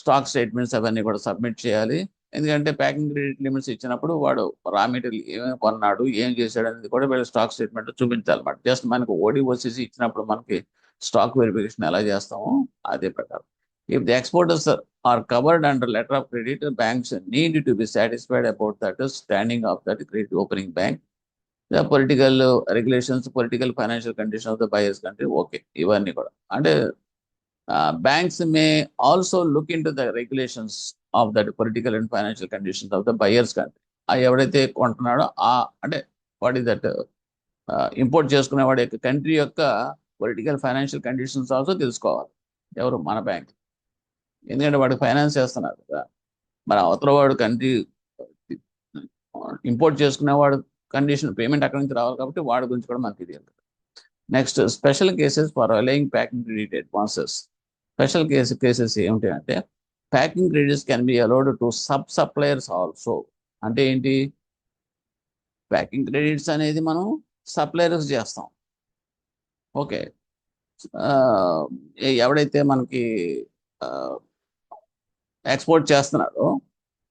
Stock statements అవన్నీ కూడా submit చేయాలి. ఎందుకంటే packing credit limits ఇచ్చినప్పుడు వాడు raw material ఏమేమి కొన్నాడు, ఏం చేశాడు అనేది కూడా వీళ్ళు స్టాక్ స్టేట్మెంట్ చూపించాలన్నమాట. జస్ట్ మనకు ఓడిఓసిసి ఇచ్చినప్పుడు మనకి స్టాక్ వెరిఫికేషన్ ఎలా చేస్తామో అదే ప్రకారం. If the exporters are covered under letter of credit, banks need to be satisfied about that standing of that credit opening bank, the political regulations, political financial condition of the buyer's country. Okay, ఇవన్నీ కూడా అంటే banks may also look into the regulations of that political and financial conditions of the buyer's country. ఎవరైతే కొంటున్నాడో అంటే what is that import చేసుకునే వాడి యొక్క country యొక్క political financial conditions also తెలుసుకోవాలి ఎవరు, మన బ్యాంక్. ఎందుకంటే వాడు ఫైనాన్స్ చేస్తున్నారు కదా, మరి అవతల వాడు కంట్రీ ఇంపోర్ట్ చేసుకునేవాడు కండిషన్ పేమెంట్ అక్కడి నుంచి రావాలి కాబట్టి వాడి గురించి కూడా మనకి తెలియాలి. Next special cases for allowing packing credit advances. Special cases ఏమిటి అంటే packing credits can be allowed to suppliers also. అంటే ఏంటి, ప్యాకింగ్ క్రెడిట్స్ అనేది మనం సప్లయర్స్ చేస్తాం. ఓకే, ఎవడైతే మనకి ఎక్స్పోర్ట్ చేస్తున్నాడో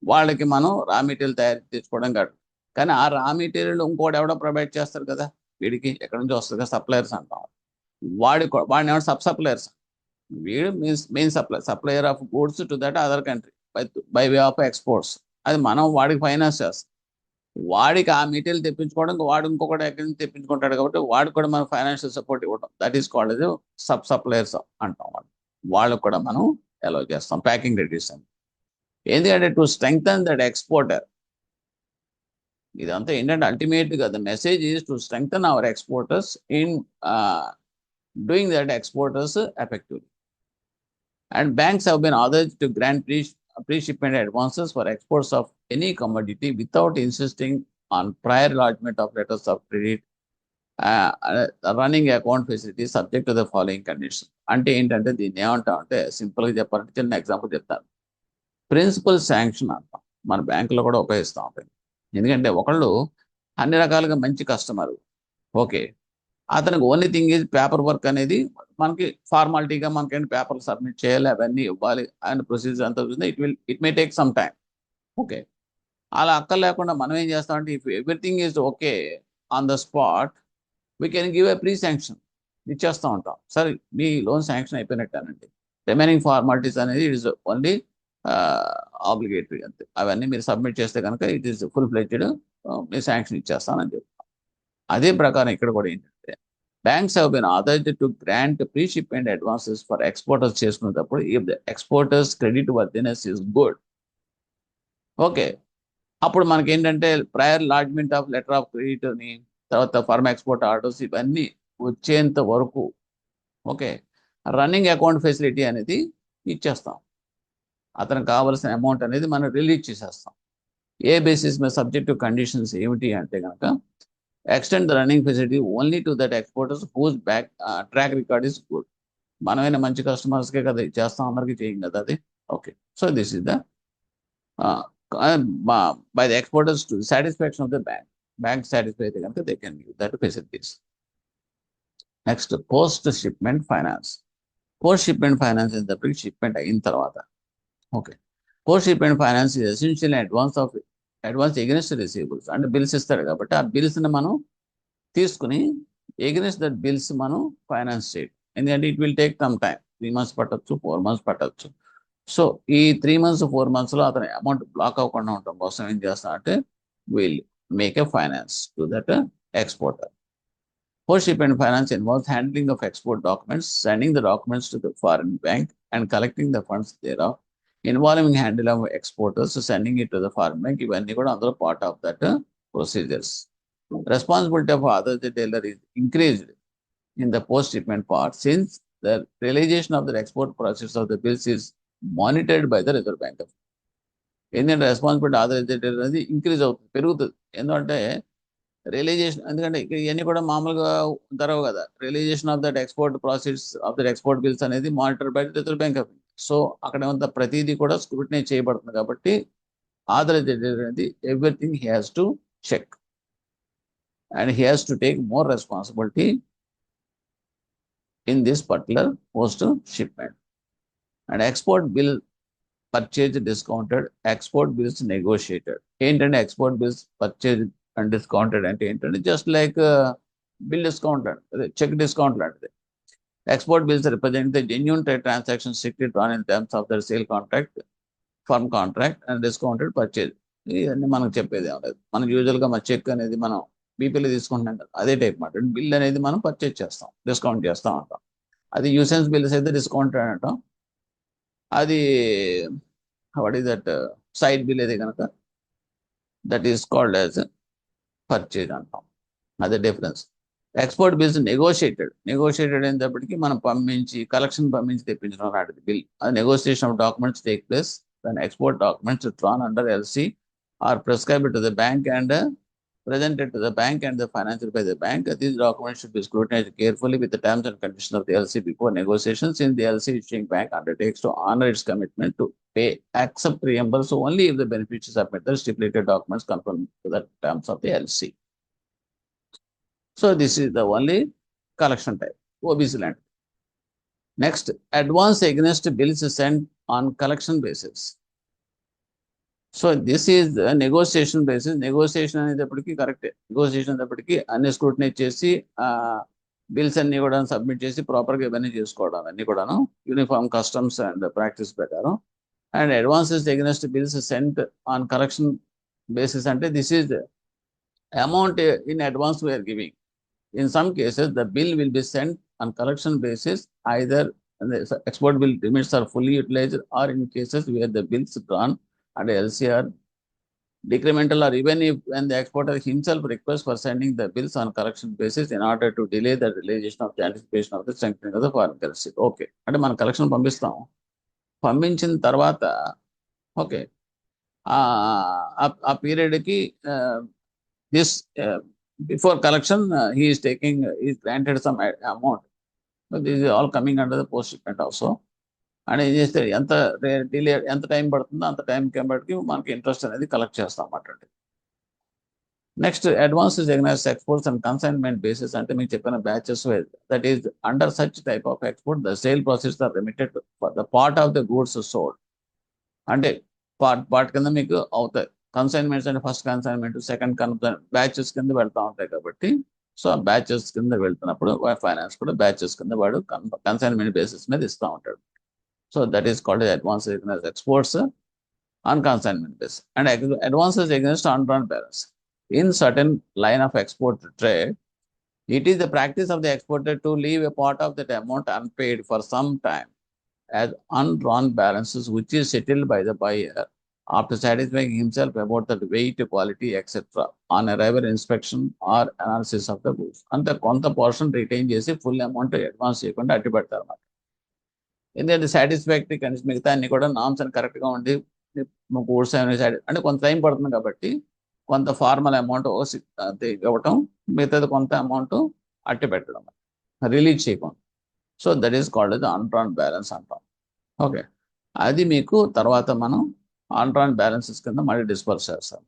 వాళ్ళకి మనం రా మెటీరియల్ తయారు తెచ్చుకోవడం కాదు, కానీ ఆ రా మెటీరియల్ ఇంకోటి ఎవడో ప్రొవైడ్ చేస్తారు కదా, వీడికి ఎక్కడి నుంచి వస్తుంది కదా, సప్లయర్స్ అంటాం. వాడిని ఎవరు సప్లయర్స్, వీడు means main supplier of goods to that other country by way of exports. అది మనం వాడికి ఫైనాన్స్ చేస్తాం. వాడికి ఆ మెటీరియల్ తెప్పించుకోవడానికి వాడు ఇంకొకటి ఎక్కడి నుంచి తెప్పించుకుంటాడు కాబట్టి వాడికి కూడా మనం ఫైనాన్షియల్ సపోర్ట్ ఇవ్వడం, దట్ ఈస్ కాల్డ్ అది సప్లయర్స్ అంటాం. వాళ్ళకు కూడా మనం అలౌ చేస్తాం ప్యాకింగ్ క్రెడిట్స్ అని. ఎందుకంటే టు స్ట్రెంగ్థన్ దట్ ఎక్స్పోర్టర్. ఇదంతా ఏంటంటే అల్టిమేట్ గా the message is to strengthen our exporters in doing that exporters effectively. And banks have been authorized to grant pre-shipment advances for exports of any commodity without insisting on prior lodgement of letters of credit, running account facility subject to the following conditions. అంటే ఏంటంటే దీన్ని ఏమంటాం అంటే సింపుల్గా చెప్పాలంటే చిన్న example చెప్తాను. Principal sanction అంటాం, మన బ్యాంకులో కూడా ఉపయోగిస్తాం. ఎందుకంటే ఒకళ్ళు అన్ని రకాలుగా మంచి కస్టమర్, ఓకే, అతనికి only thing is paper work అనేది మనకి ఫార్మాలిటీగా మనకేంటి పేపర్లు సబ్మిట్ చేయాలి, అవన్నీ ఇవ్వాలి అండ్ ప్రొసీజర్ అంతా it may take some time. Okay, అలా అక్కర్ లేకుండా మనం ఏం చేస్తామంటే if everything is okay on the spot we can give a pre sanction ఇచ్చేస్తూ ఉంటాం. సరే మీ లోన్ శాంక్షన్ అయిపోయినట్టేనండి, రిమైనింగ్ ఫార్మాలిటీస్ అనేది ఇట్ ఇస్ ఓన్లీ ఆబ్లిగేటరీ అంతే, అవన్నీ మీరు సబ్మిట్ చేస్తే కనుక ఇట్ ఈస్ ఫుల్ ఫ్లెడ్జ్డ్ మీరు శాంక్షన్ ఇచ్చేస్తానని చెప్తాం. అదే ప్రకారం ఇక్కడ కూడా ఏంటంటే banks have been authorized to grant pre-shipment advances for exporters చేసుకునేటప్పుడు if the exporters credit worthiness is good. Okay, అప్పుడు మనకి ఏంటంటే prior lodgement of letter of credit అని, తర్వాత ఫర్మ్ ఎక్స్పోర్ట్ ఆర్డర్స్ ఇవన్నీ వచ్చేంత వరకు ఓకే రన్నింగ్ అకౌంట్ ఫెసిలిటీ అనేది ఇచ్చేస్తాం. అతనికి కావాల్సిన అమౌంట్ అనేది మనం రిలీజ్ చేసేస్తాం. ఏ బేసిస్ మీద సబ్జెక్టివ్ కండిషన్స్ ఏమిటి అంటే కనుక extend the running facility only to that exporters whose track record is good. మనమైనా మంచి కస్టమర్స్కే కదా చేస్తాం, అందరికీ చేయం కదా అది. Okay, so this is the by the exporters to satisfaction of the bank satisfy అయితే కనుక they can give that facilities. Next post shipment finance. Post shipment finance అయినప్పటికీ షిప్మెంట్ అయిన తర్వాత okay, post shipment finance is essential advance against receivables. అంటే bills ఇస్తాడు కాబట్టి ఆ బిల్స్ని మనం తీసుకుని ఎగెన్స్ట్ దట్ బిల్స్ మనం ఫైనాన్స్ చేయడం. ఎందుకంటే it will take some time, 3 months పట్టచ్చు, 4 months పట్టచ్చు. సో ఈ 3 months 4 monthsలో అతని అమౌంట్ బ్లాక్ అవ్వకుండా ఉండటం కోసం ఏం చేస్తా అంటే will make a finance to that exporter. Post shipment finance involves handling of export documents, sending the documents to the foreign bank and collecting the funds thereof, involving handle of exporters, sending it to the foreign bank. ఇవన్నీ కూడా అందులో part of that procedures. Responsibility of other retailer is increased in the post-shipment part since the realization of the export process of the bills is monitored by the Reserve Bank of India. ఎందుకంటే responsibility other retailer అనేది increase అవుతుంది, పెరుగుతుంది. ఎందుకంటే realisation, ఎందుకంటే ఇవన్నీ కూడా మామూలుగా జరగవు కదా. Realisation of that export process of that export bills అనేది monitor by Reserve bank of India. So అక్కడ ఏమంత ప్రతిదీ కూడా స్క్రూటినైజ్ చేయబడుతుంది కాబట్టి ఆదర్ రిటైలర్ అనేది everything he has to check and he has to take more responsibility in this particular post shipment. And export bill purchase discounted, export bills negotiated. ఏంటంటే export bills purchase and discounted అంటే ఏంటంటే just like bill discount అంటే check discount లాంటిది. Export bills represent the genuine trade transactions strictly drawn in terms of the sale contract, firm contract and discounted purchase. ఇవన్నీ మనకు చెప్పేది ఏం లేదు. మనకు యూజువల్గా మన చెక్ అనేది మనం బీపీలో తీసుకుంటున్నాం కదా, అదే టైప్ మాట. బిల్ అనేది మనం పర్చేజ్ చేస్తాం, డిస్కౌంట్ చేస్తాం అంటాం. అది యూసెన్స్ బిల్స్ అయితే డిస్కౌంట్ అంటాం. అది what is that side bill అయితే కనుక that is called as purchase అంటాం. అదే డిఫరెన్స్. ఎక్స్పోర్ట్ బిల్స్ నెగోషియేటెడ్ అయినప్పటికీ మనం కలెక్షన్ పంపించి తెప్పించడం లాంటిది బిల్. అది negotiation of documents take place దాని export documents drawn under LC are prescribed to the bank and presented to the bank and the financial by the bank. These documents should be scrutinized carefully with the terms and conditions of the LC before negotiations. In the LC issuing bank undertakes to honor its commitment to pay, accept, reimburse only if the beneficiary submit the stipulated documents conform to the terms of the LC. So this is the only collection type, OBC land. Next, advance against bills sent on collection basis. So this is negotiation basis. Negotiation అనేటప్పటికీ కరెక్టే. Negotiation అనేటప్పటికీ అన్ని scrutinise చేసి bills అన్ని కూడా submit చేసి ప్రాపర్గా ఇవన్నీ చేసుకోవడం అన్ని కూడాను యూనిఫామ్ కస్టమ్స్ అండ్ ప్రాక్టీస్ ప్రకారం. And advances against bills sent on collection basis అంటే this is amount in advance we're giving. In some cases the bill will be sent on collection basis either export bill limits are fully utilized or in cases where the bills drawn and LCR decremental, or even if when the exporter himself requests for sending the bills on collection basis in order to delay the realization of the anticipation of the strengthening of the foreign currency. Okay, అంటే మనం collection పంపిస్తాం. పంపించిన తర్వాత okay ఆ పీరియడ్కి this before collection he is taking is granted some amount. This is all coming under the post shipment also. అని ఏం చేస్తే ఎంత డిలే ఎంత టైం పడుతుందో అంత టైం బట్టి మనకి ఇంట్రెస్ట్ అనేది కలెక్ట్ చేస్తాం అన్నమాట. Next, advances against exports and consignment basis అంటే మీకు చెప్పిన batches that is under such type of export the sale process are limited for the part of the goods sold. అంటే పార్ట్ కింద మీకు అవుతాయి. కన్సైన్మెంట్స్ అంటే ఫస్ట్ కన్సైన్మెంట్, సెకండ్ బ్యాచెస్ కింద వెళ్తూ ఉంటాయి కాబట్టి సో ఆ బ్యాచెస్ కింద వెళ్తున్నప్పుడు ఫైనాన్స్ కూడా బ్యాచెస్ కింద వాడు కన్సైన్మెంట్ బేసిస్ మీద ఇస్తూ ఉంటాడు. So that is called as advances against exports on consignment basis. And advances against on-run balance. In certain line of export trade, it is the practice of the exporter to leave a part of that amount unpaid for some time as undrawn balances, which is settled by the buyer after satisfying himself about the weight, quality, etc. on arrival inspection or analysis of the goods. And the కొంత portion retain చేసి full amount advance చేయకుండా అట్టి పెడతారు అన్నమాట. ఎందుకంటే satisfactory condition మిగతా అన్ని కూడా నామ్స్ అని కరెక్ట్గా ఉండి గూడ్స్ అంటే కొంత టైం పడుతుంది కాబట్టి కొంత ఫార్మల్ అమౌంట్ ఇవ్వటం, మిగతాది కొంత అమౌంట్ అట్టి పెట్టడం, రిలీజ్ చేయకుండా. సో దట్ ఈస్ కాల్డ్ అది అన్డ్రాన్ బ్యాలెన్స్ అంటాం. ఓకే, అది మీకు తర్వాత మనం అన్డ్రాన్ బ్యాలెన్సెస్ కింద మళ్ళీ డిస్పర్స్ చేస్తాం.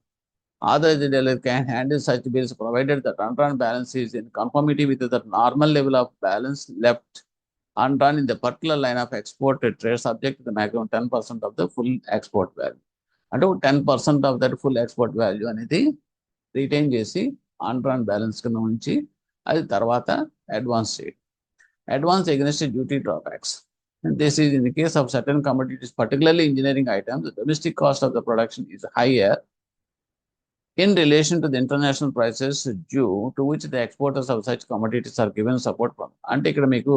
Authorized dealer can handle such bills provided that undrawn balance is in conformity with the normal level of balance left undrawn in the particular line of export trade subject to the maximum 10% of the full export value. అంటే 10% of that full export value అనేది retain చేసి అన్డ్రాన్ balance కింద ఉంచి అది తర్వాత advance చేయడం. Advance against duty drawbacks. This is in the case of certain commodities, particularly engineering items, the domestic cost of the production is higher in relation to the international prices due to which the exporters of such commodities are given support from. అంటే ఇక్కడ మీకు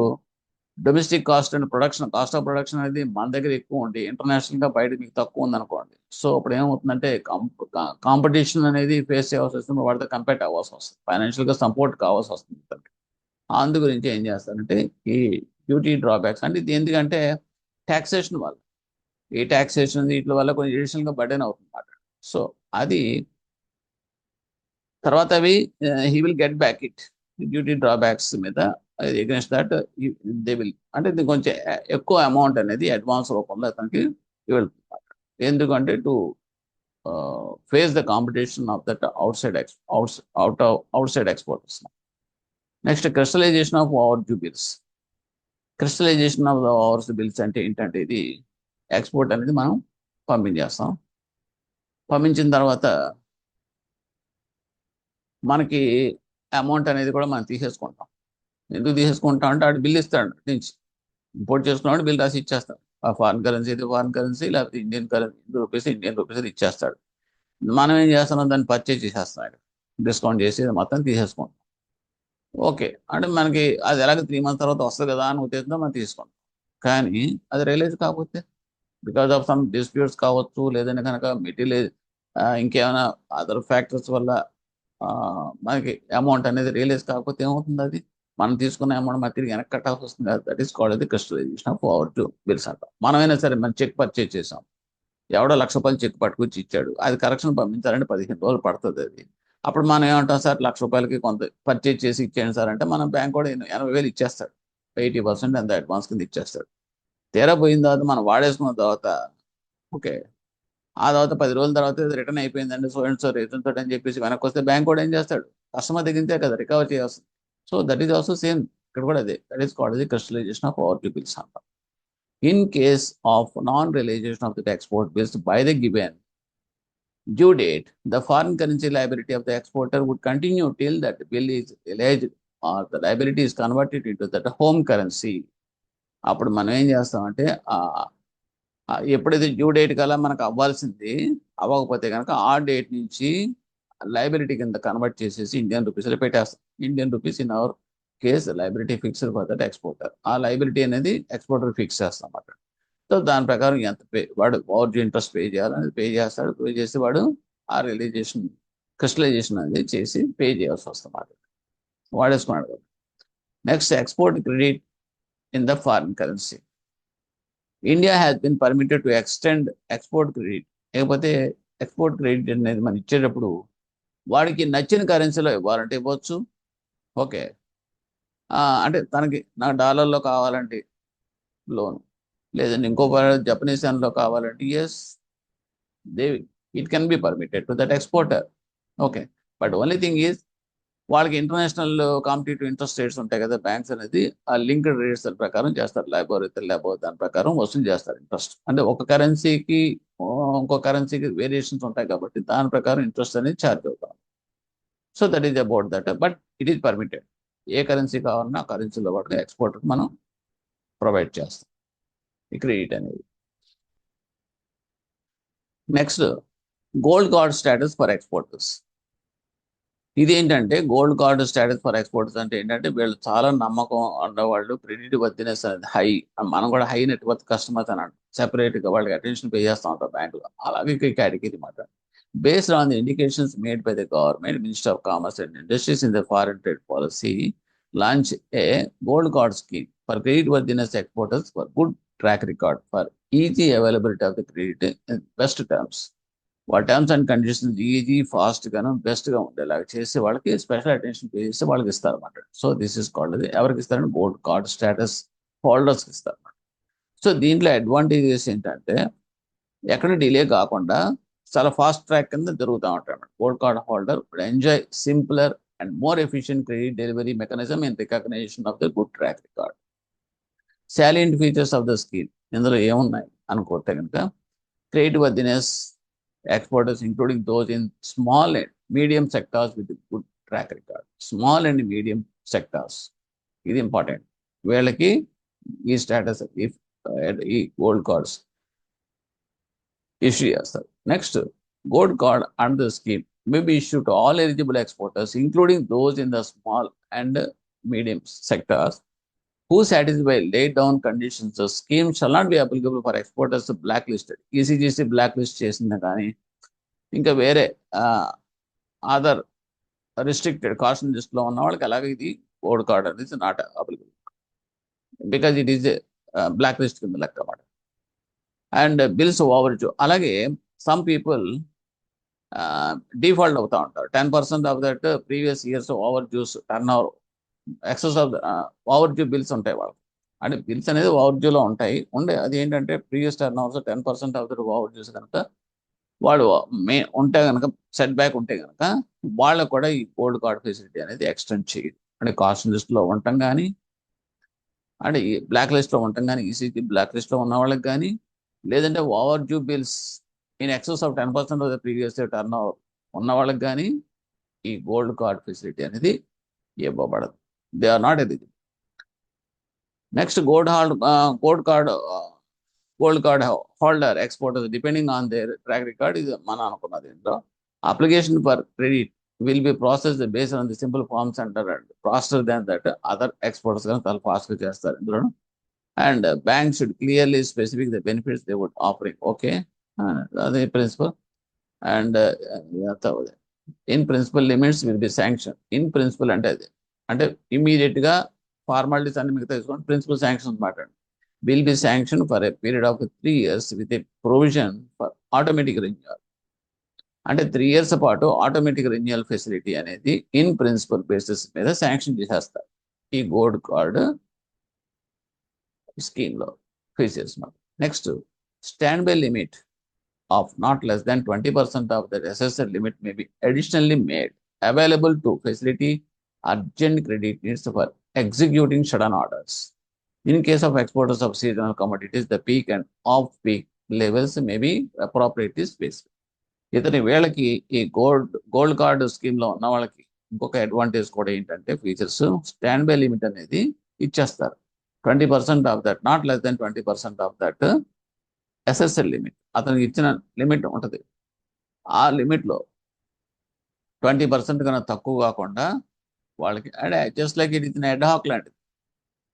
domestic cost and production, cost of production అనేది మన దగ్గర ఎక్కువ ఉండి ఇంటర్నేషనల్గా బయట మీకు తక్కువ ఉందనుకోండి. సో ఇప్పుడు ఏమవుతుందంటే కాంపిటీషన్ అనేది ఫేస్ చేయాల్సి వస్తుంది, వాటితో కంపేర్ అవ్వాల్సి వస్తుంది, ఫైనాన్షియల్గా సపోర్ట్ కావాల్సి వస్తుంది. అందు గురించి ఏం చేస్తారంటే ఈ డ్యూటీ డ్రాబ్యాక్స్ అంటే ఇది ఎందుకంటే ట్యాక్సేషన్ వల్ల, ఈ ట్యాక్సేషన్ వీటి వల్ల కొంచెం ఎడిషనల్గా బర్డెన్ అవుతుంది అన్నమాట. సో అది తర్వాత అవి he will get back it duty drawbacks మీద అగెన్స్ట్ దట్ దే విల్, అంటే ఇది కొంచెం ఎక్కువ అమౌంట్ అనేది అడ్వాన్స్ రూపంలో అతనికి వెళ్తుంది. ఎందుకంటే to face the competition of that outside exporters. Next, crystallization of overdue bills. Crystallization of the overs bills అంటే ఏంటంటే ఇది ఎక్స్పోర్ట్ అనేది మనం పంపించేస్తాం. పంపించిన తర్వాత మనకి అమౌంట్ అనేది కూడా మనం తీసేసుకుంటాం. ఎందుకు తీసేసుకుంటాం అంటే ఆడు బిల్ ఇస్తాడు నుంచి, ఇంపోర్ట్ చేసుకున్నాడు బిల్ రాసి ఇచ్చేస్తాడు. ఆ ఫారిన్ కరెన్సీ అయితే ఫారిన్ కరెన్సీ, లేకపోతే ఇండియన్ రూపీస్ ఇచ్చేస్తాడు. మనం ఏం చేస్తున్నాం, దాన్ని పర్చేజ్ చేసేస్తున్నాడు, డిస్కౌంట్ చేసి మొత్తం తీసేసుకుంటాం. ఓకే, అంటే మనకి అది ఎలాగ 3 months తర్వాత వస్తుంది కదా అని ఉద్దేశంతో మనం తీసుకుంటాం. కానీ అది రియలైజ్ కాకపోతే బికాస్ ఆఫ్ సమ్ డిస్ప్యూట్స్ కావచ్చు, లేదంటే కనుక మెటీరియల్ ఇంకేమైనా అదర్ ఫ్యాక్టర్స్ వల్ల మనకి అమౌంట్ అనేది రియలైజ్ కాకపోతే ఏమవుతుంది, అది మనం తీసుకున్న అమౌంట్ మన తిరిగి వెనక్కి కట్టాల్సి వస్తుంది. That is called the crystallization of overdue bills అంటాం. మనమైనా సరే మనం చెక్ పర్చేజ్ చేసాం, ఎవడో రూ. 1,00,000 చెక్ పట్టుకొచ్చి ఇచ్చాడు, అది కరెక్షన్ పంపించాలంటే 15 రోజులు పడుతుంది అది. అప్పుడు మనం ఏమంటాం, సార్ రూ. 1,00,000కి కొంత పర్చేజ్ చేసి ఇచ్చేయండి సార్ అంటే, మనం బ్యాంక్ కూడా 80,000 ఇచ్చేస్తాడు, 80% ఎంత అడ్వాన్స్ కింద ఇచ్చేస్తాడు. తీరా పోయిన తర్వాత మనం వాడేసుకున్న తర్వాత ఓకే, ఆ తర్వాత 10 రోజుల తర్వాత రిటర్న్ అయిపోయిందండి సో అండ్ సో రీజన్ తోటి అని చెప్పేసి వెనక్కి వస్తే బ్యాంక్ కూడా ఏం చేస్తాడు, కస్టమర్ దగ్గరించే కదా రికవర్ చేయాల్సింది. So that is also same, ఇక్కడ కూడా అదే, that is called the crystallization of overdue bills అంటాం. In case of non-realization of the export bills by the given due date, the foreign currency liability of the exporter would continue till that bill is realized or the liability is converted into that home currency. అప్పుడు మనం ఏం చేస్తామంటే ఎప్పుడైతే due date కల్లా మనకు అవ్వాల్సింది అవ్వకపోతే కనుక ఆ డేట్ నుంచి లైబిలిటీ కింద కన్వర్ట్ చేసేసి ఇండియన్ రూపీస్లో పెట్టేస్తాం. Indian rupees in our case liability fixed for that exporter. ఆ లైబిలిటీ అనేది ఎక్స్పోర్టర్ ఫిక్స్ చేస్తాం అన్నమాట. సో దాని ప్రకారం ఎంత వాడు ఓవర్ డ్యూ ఇంట్రెస్ట్ పే చేయాలని పే చేస్తాడు. పే చేసి వాడు ఆ రియలైజేషన్ క్రిస్టలైజేషన్ అనేది చేసి పే చేయాల్సి వస్తుంది, వాడేసుకున్నాడు కదా. Next, export credit in the foreign currency. India has been permitted to extend export credit. లేకపోతే ఎక్స్పోర్ట్ క్రెడిట్ అనేది మనం ఇచ్చేటప్పుడు వాడికి నచ్చిన కరెన్సీలో ఇవ్వాలంటే ఇవ్వచ్చు. ఓకే, అంటే తనకి నాకు డాలర్లో కావాలంటే లోన్, లేదంటే ఇంకో జపనీస్ లో కావాలంటే yes, they it can be permitted to that exporter. Okay, but only thing is వాళ్ళకి ఇంటర్నేషనల్ కాంపిటేటివ్ ఇంట్రెస్ట్ రేట్స్ ఉంటాయి కదా, బ్యాంక్స్ అనేది ఆ లింక్డ్ రేట్స్ ప్రకారం చేస్తారు. లేబర్ అయితే లేబర్ దాని ప్రకారం వసూలు చేస్తారు ఇంట్రెస్ట్. అంటే ఒక కరెన్సీకి ఇంకో కరెన్సీకి వేరియేషన్స్ ఉంటాయి కాబట్టి దాని ప్రకారం ఇంట్రెస్ట్ అనేది ఛార్జ్ అవుతాం. So that is about that, but it is permitted. A currency కావాలన్నా ఆ కరెన్సీలో పాటుగా ఎక్స్పోర్టర్కి మనం ప్రొవైడ్ చేస్తాం ఈ క్రెడిట్ అనేది. Next, gold card status for exporters. ఇదేంటంటే gold card status for exporters అంటే ఏంటంటే వీళ్ళు చాలా నమ్మకం ఉన్నవాళ్ళు, క్రెడిట్ వర్దినెస్ అనేది హై. మనం కూడా హై నెట్వర్త్ కస్టమర్స్ అని అంటాం, సెపరేట్గా వాళ్ళకి అటెన్షన్ పే చేస్తూ ఉంటాం బ్యాంకులో. అలాగే కేటగిరీ మాట. Based on the indications made by the government, Minister of Commerce and Industries in the foreign trade policy, launch a gold card scheme for creditworthiness exporters for good track record for easy availability of the credit in best terms. వాళ్ళ terms and conditions easy, fast గాను best గా ఉండేలాగా చేసి వాళ్ళకి special attention pay చేసి వాళ్ళకి ఇస్తారు అన్నమాట. సో దిస్ ఇస్ కాల్డ్, ఎవరికి ఇస్తారంటే గోల్డ్ కార్డ్ స్టేటస్ హోల్డర్స్కి ఇస్తారు అన్నమాట. సో దీంట్లో అడ్వాంటేజెస్ ఏంటంటే ఎక్కడ డిలే కాకుండా చాలా ఫాస్ట్ ట్రాక్ కింద జరుగుతూ ఉంటాయి అన్నమాట. Gold card holder enjoy simpler and more efficient credit delivery mechanism in recognition of the good track record. Salient features of the scheme ఇందులో ఏమున్నాయి అనుకుంటే కనుక, credit worthiness exporters including those in small and medium sectors with a good track record. Small and medium sectors, ఇది important. వీళ్ళకి ఈ status ఈ gold cards issue చేస్తారు. Next, gold card and the scheme may be issue to all eligible exporters including those in the small and medium sectors who satisfy laid down conditions. The scheme shall not be applicable for exporters blacklisted. ECGC blacklist చేసింది కానీ ఇంకా వేరే other restricted caution లిస్ట్లో ఉన్న వాళ్ళకి అలాగే ఇది gold card అనేది not applicable, because it is black list కింద లెక్క అన్నమాట. అండ్ బిల్స్ ఓవర్ డ్యూ, అలాగే సమ్ పీపుల్ డిఫాల్ట్ అవుతూ ఉంటారు. 10% of that previous years overdues turnover excess of overdue bills ఉంటాయి వాళ్ళకి. అంటే బిల్స్ అనేది ఓవర్ డ్యూలో ఉండే అది ఏంటంటే previous turnovers 10% of that overdues కనుక వాడు ఉంటే కనుక సెట్ బ్యాక్ ఉంటే కనుక వాళ్ళకు కూడా ఈ గోల్డ్ కార్డ్ ఫెసిలిటీ అనేది ఎక్స్టెండ్ చేయదు. అంటే కాస్ట్ లిస్ట్లో ఉండటం కానీ, అంటే ఈ బ్లాక్ లిస్ట్లో ఉండటం కానీ, ఈసీజీ బ్లాక్ లిస్ట్లో ఉన్న వాళ్ళకి కానీ, లేదంటే over due bills in excess of 10% of the previous turn over ఉన్న వాళ్ళకి కానీ ఈ గోల్డ్ కార్డ్ ఫెసిలిటీ అనేది ఇవ్వబడదు. They are not eligible. Next, gold card holder exporters, depending on their track record, is mana anukunnadi. Application for credit will be processed based on the simple form center and faster than that other exporters kan fast ga chestaru. And banks should clearly specify the benefits they would offering. Okay, the principle and in principle limits will be sanctioned. In principle అంటే immediate గా formalities అన్ని మిగతా తీసుకోండి, principal sanctions మాట్లాడండి. will be sanctioned for a period of 3 years with a provision for automatic renewal. అంటే 3 years పాటు automatic renewal facility అనేది in principle basis మీద శాంక్షన్ చేసేస్తారు ఈ గోల్డ్ కార్డ్ స్కీమ్లో features. Next, stand by limit of not less than 20% of the assessed limit may be additionally made available to facility urgent credit needs for executing sudden orders. In case of exporters of seasonal commodities, the peak and off-peak levels may be appropriately specified. ఇతని వేళకి ఈ gold card స్కీమ్లో ఉన్న వాళ్ళకి ఇంకొక advantage కూడా ఏంటంటే features stand by limit అనేది ఇచ్చేస్తారు. 20% of that, not less than 20% of that SSL limit, అతనికి ఇచ్చిన లిమిట్ ఉంటుంది. ఆ లిమిట్లో 20% కన్నా తక్కువ కాకుండా వాళ్ళకి just like it in ad hoc లాంటిది.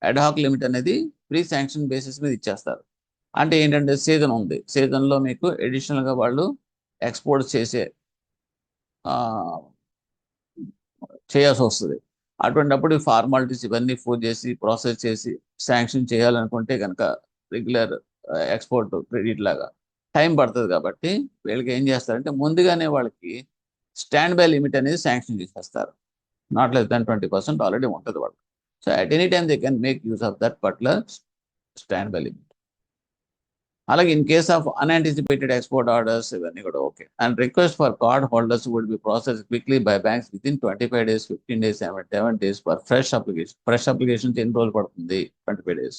అడ్హాక్ లిమిట్ అనేది ప్రీ శాంక్షన్ బేసిస్ మీద ఇచ్చేస్తారు. అంటే ఏంటంటే సీజన్ ఉంది, సీజన్లో మీకు అడిషనల్గా వాళ్ళు ఎక్స్పోర్ట్ చేయాల్సి వస్తుంది. అటువంటిప్పుడు ఫార్మాలిటీస్ ఇవన్నీ ఫోన్ చేసి ప్రాసెస్ చేసి శాంక్షన్ చేయాలనుకుంటే కనుక రెగ్యులర్ ఎక్స్పోర్ట్ క్రెడిట్ లాగా టైం పడుతుంది. కాబట్టి వీళ్ళకి ఏం చేస్తారంటే ముందుగానే వాళ్ళకి స్టాండ్ బై లిమిట్ అనేది శాంక్షన్ చేసేస్తారు. నాట్ లెస్ దాన్ 20% ఆల్రెడీ ఉంటుంది వాళ్ళు. So at any time they can make use of that particular stand by limit. అలాగే in case of unanticipated export orders ఇవన్నీ కూడా okay. And request for card holders would be process quickly by banks within 25 days, 15 days, 7 days for fresh application. Fresh application ఎన్ని రోజులు పడుతుంది? 25 days.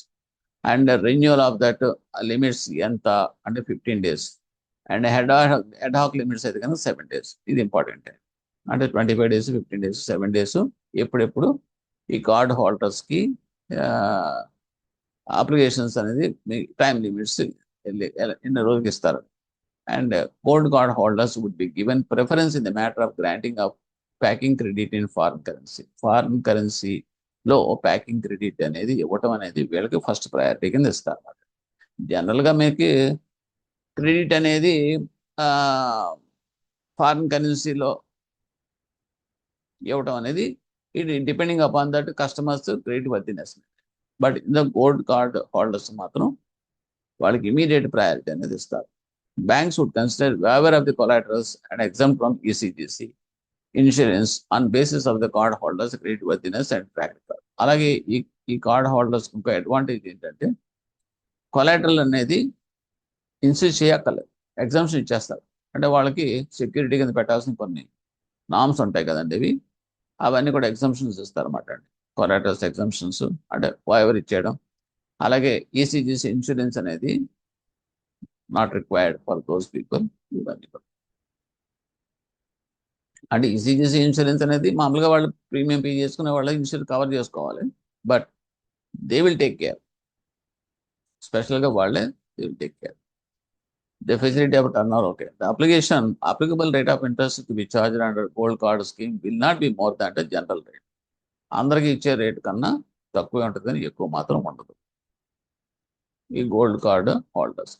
And renewal of that limits ఎంత అంటే 15 days. And head limits అయితే కనుక 7 days. ఇది important. అంటే 25 days, 15 days, 7 days ఎప్పుడెప్పుడు ఈ కార్డ్ హోల్డర్స్కి అప్లికేషన్స్ అనేది మీ టైం లిమిట్స్ ఎన్ని రోజులకి ఇస్తారు. And gold card holders would be given preference in the matter of granting of packing credit in foreign currency. Foreign కరెన్సీలో ప్యాకింగ్ క్రెడిట్ అనేది ఇవ్వటం అనేది వీళ్ళకి ఫస్ట్ ప్రయారిటీ కింద ఇస్తారు అన్నమాట. జనరల్గా మీకు క్రెడిట్ అనేది ఫారిన్ కరెన్సీలో ఇవ్వటం అనేది ఇది depending upon that customers creditworthiness. But in the gold card holders మాత్రం వాళ్ళకి ఇమీడియట్ ప్రయారిటీ అనేది ఇస్తారు. Banks would consider waiver of the collaterals and exam from ECGC insurance on basis of the card holders credit worthiness and track record. అలాగే ఈ card holders ఇంకో advantage ఏంటంటే collateral అనేది insure చేయక్కర్లేదు, ఎగ్జామ్షన్ ఇచ్చేస్తారు. అంటే వాళ్ళకి సెక్యూరిటీ కింద పెట్టాల్సిన కొన్ని నామ్స్ ఉంటాయి కదండి, అవన్నీ కూడా ఎగ్జామ్షన్స్ ఇస్తారు అన్నమాట. అండి కొలాటరల్స్ ఎగ్జామ్షన్స్ అంటే వాయివర్ ఇచ్చేయడం. అలాగే ఈసీజీసీ ఇన్సూరెన్స్ అనేది not required for those people. ఇవన్నీ కూడా అంటే ఈసీజీసీ ఇన్సూరెన్స్ అనేది మామూలుగా వాళ్ళు ప్రీమియం పే చేసుకునే వాళ్ళు ఇన్సూరెన్స్ కవర్ చేసుకోవాలి. But they will take care, స్పెషల్గా వాళ్ళే they will take care. The facility of turnover, okay. The applicable rate of interest to be charged under gold card scheme will not be more than the general rate. అందరికి ఇచ్చే rate కన్నా తక్కువే ఉంటుంది కానీ ఎక్కువ మాత్రం ఉండదు ఈ గోల్డ్ కార్డ్ హోల్డర్స్.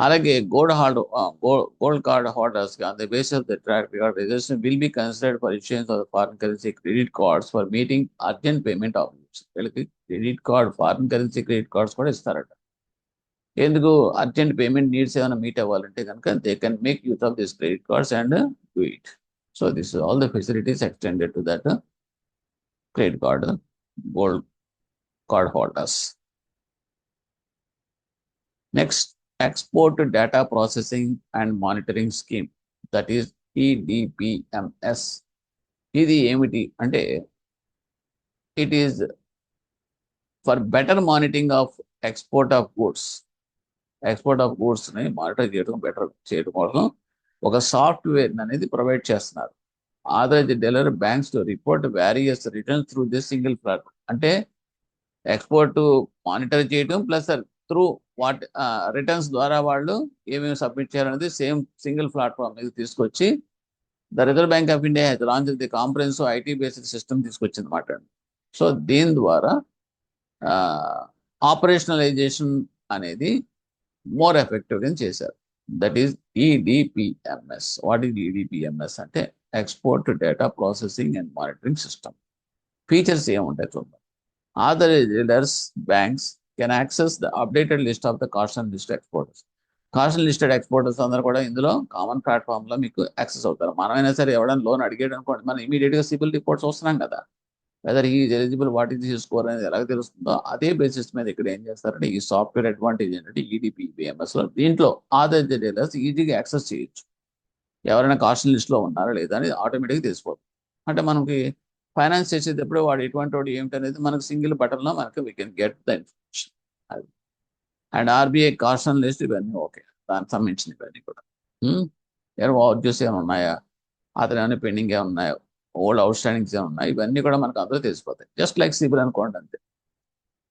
అలాగే gold card holders on the basis of the track record registration will be considered for issuance of foreign currency credit cards for meeting urgent payment obligations. వీళ్ళకి credit card, foreign currency credit cards కూడా ఇస్తారట. ఎందుకు? Urgent payment needs ఏమైనా meet అవ్వాలంటే కనుక they can make use of this credit cards and do it. So this all the facilities extended to that credit card gold card holders. Next, export data processing and monitoring scheme, that is EDPMS. ఇది ఏమిటి అంటే it is for better monitoring of export of గూడ్స్ని monitor చేయడం కోసం ఒక software అనేది provide చేస్తున్నారు. Authorised dealer banks to report various returns through this single platform. అంటే ఎక్స్పోర్ట్ మానిటర్ చేయడం ప్లస్ త్రూ రిటర్న్స్ ద్వారా వాళ్ళు ఏమేమి సబ్మిట్ చేయాలనేది సేమ్ సింగిల్ ప్లాట్ఫామ్ మీద తీసుకొచ్చి the reserve bank of India has launch the comprehensive IT based system తీసుకొచ్చింది అన్నమాట. సో దీని ద్వారా ఆపరేషనలైజేషన్ అనేది మోర్ ఎఫెక్టివ్గా చేశారు. That is EDPMS. What is EDPMS అంటే export data processing and monitoring system. Features ఏముంటాయి చూద్దాం. Authorized dealers banks can access the updated list of the caution listed exporters. Caution listed exporters అందరూ కూడా ఇందులో కామన్ ప్లాట్ఫామ్ లో మీకు access అవుతారు. మనమైనా సరే ఎవరైనా లోన్ అడిగాడు అనుకోండి, మనం ఇమీడియట్ గా సిబిల్ రిపోర్ట్స్ వస్తున్నాం కదా, వెదర్ ఈ eligible, what is his score అనేది ఎలా తెలుస్తుందో అదే బేసిస్ మీద ఇక్కడ ఏం చేస్తారంటే ఈ సాఫ్ట్వేర్ అడ్వాంటేజ్ ఏంటంటే ఈడిపి బిఎంఎస్ లో దీంట్లో ఆధార్ డీటెయిల్స్ ఈజీగా యాక్సెస్ చేయొచ్చు. ఎవరైనా కాషన్ లిస్ట్ లో ఉన్నారా లేదా అనేది ఆటోమేటిక్గా తెలిసిపోతుంది. అంటే మనకి ఫైనాన్స్ చేసేటప్పుడు వాడు ఎటువంటి వాడు ఏమిటనేది మనకు సింగిల్ బటన్ లో మనకి we can get the information. అది అండ్ ఆర్బీఐ కాషన్ లిస్ట్ ఇవన్నీ ఓకే, దానికి సంబంధించిన ఇవన్నీ కూడా ఎవరు వాచెస్ ఏమైనా ఉన్నాయా, అతను ఏమైనా పెండింగ్ ఏమైనా ఉన్నాయో, ఓల్డ్ అవుట్ స్టాండింగ్స్ ఏమైనా ఉన్నాయి, ఇవన్నీ కూడా మనకు అందరూ తెలిసిపోతాయి. జస్ట్ లైక్ సిబిల్ అనుకోండి అంతే.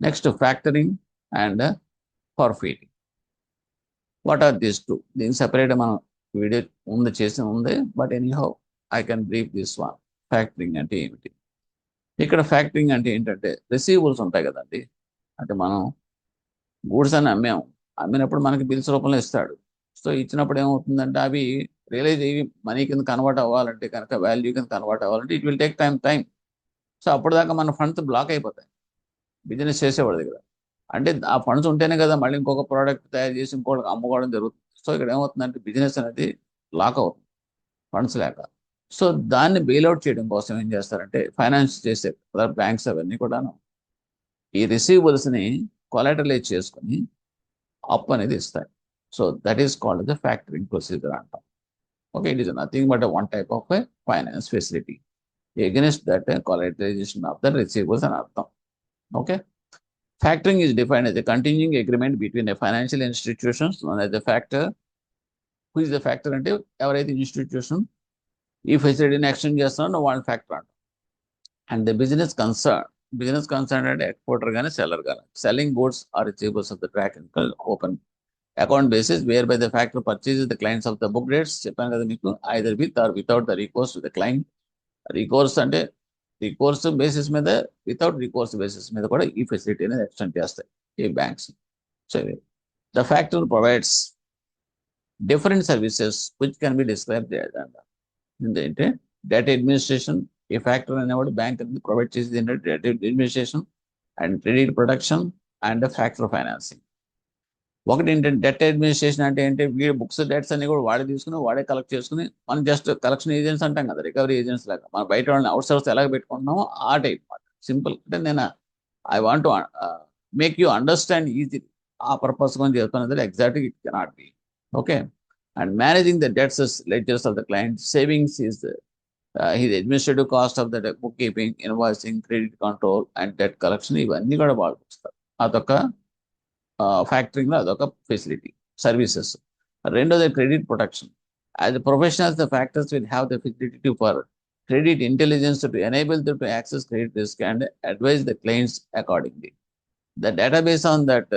Next factoring and forfaiting. What are these two? దీనికి సెపరేట్ మనం వీడియో ముందు చేసి ఉంది, but anyhow I can brief this one. Factoring అంటే ఏమిటి? ఇక్కడ ఫ్యాక్టరింగ్ అంటే ఏంటంటే రిసీవబుల్స్ ఉంటాయి కదండి, అంటే మనం గూడ్స్ అని అమ్మినప్పుడు మనకి బిల్స్ రూపంలో ఇస్తాడు. సో ఇచ్చినప్పుడు ఏమవుతుందంటే అవి రియలైజ్ అయ్యి మనీ కింద కన్వర్ట్ అవ్వాలంటే కనుక, వాల్యూ కింద కన్వర్ట్ అవ్వాలంటే it will take time. So అప్పటిదాకా మన ఫండ్స్ బ్లాక్ అయిపోతాయి బిజినెస్ చేసేవాడి దగ్గర. అంటే ఆ ఫండ్స్ ఉంటేనే కదా మళ్ళీ ఇంకొక ప్రోడక్ట్ తయారు చేసి ఇంకోటికి అమ్ముకోవడం జరుగుతుంది. సో ఇక్కడ ఏమవుతుందంటే బిజినెస్ అనేది లాక్ అవుతుంది ఫండ్స్ లేక. సో దాన్ని బెయిల్అవుట్ చేయడం కోసం ఏం చేస్తారంటే ఫైనాన్స్ చేసే బ్యాంక్స్ అవన్నీ కూడాను ఈ రిసీవబుల్స్ని కొలాటరైజ్ చేసుకుని అప్ అనేది ఇస్తాయి. So that is called the factoring procedure అంటాం. Okay, it is nothing but one type of finance facility against that collateralisation of the receivables అని అర్థం. Okay, factoring is defined as a continuing agreement between a financial institutions known as the factor. Who is the factor అంటే ఎవరైతే institution ఈ ఫెసిలిటీని extend చేస్తున్నారో వాళ్ళ factor అంట. And the business concern అంటే exporter కానీ సెల్లర్ కానీ selling goods or receivables of the track open account basis whereby the factor purchase the clients of the book dates. చెప్పాను కదా మీకు, either with or without the recourse to the client. Recourse అంటే recourse basis మీద, without recourse basis మీద కూడా ఈ facility అనేది extend చేస్తాయి ఈ banks. So the factor provides different services which can be describe ఏంటంటే డేటా అడ్మినిస్ట్రేషన్. ఈ ఫ్యాక్టర్ అనేవాడు బ్యాంక్ అనేది ప్రొవైడ్ చేసేది ఏంటంటే data administration and credit production and factor financing. ఒకటి ఏంటంటే డెట్ అడ్మినిస్ట్రేషన్ అంటే ఏంటి, వీడి బుక్స్ డెట్స్ అన్ని కూడా వాడే తీసుకుని వాడే కలెక్ట్ చేసుకుని, మనం జస్ట్ కలెక్షన్ ఏజెంట్స్ అంటాం కదా, రికవరీ ఏజెంట్స్ లాగా మన బయట వాళ్ళని అవుట్ సోర్స్ ఎలాగ పెట్టుకుంటున్నామో ఆ టైప్ మాట. సింపుల్ అంటే నేను I want to make you understand easy, ఆ పర్పస్ కొని చెప్తున్నది. Exactly it cannot be. Okay, and managing the debts ledgers of the client. Savings is his administrative cost of the bookkeeping, invoicing, credit control and debt collection, ఇవన్నీ కూడా వాడుకొస్తారు. అదొక ఫ్యాక్టరింగ్లో అదొక facility services. రెండోది credit protection. As a professionals the factors will have the facility for credit intelligence to enable them to access credit risk and advise the clients accordingly. The database on that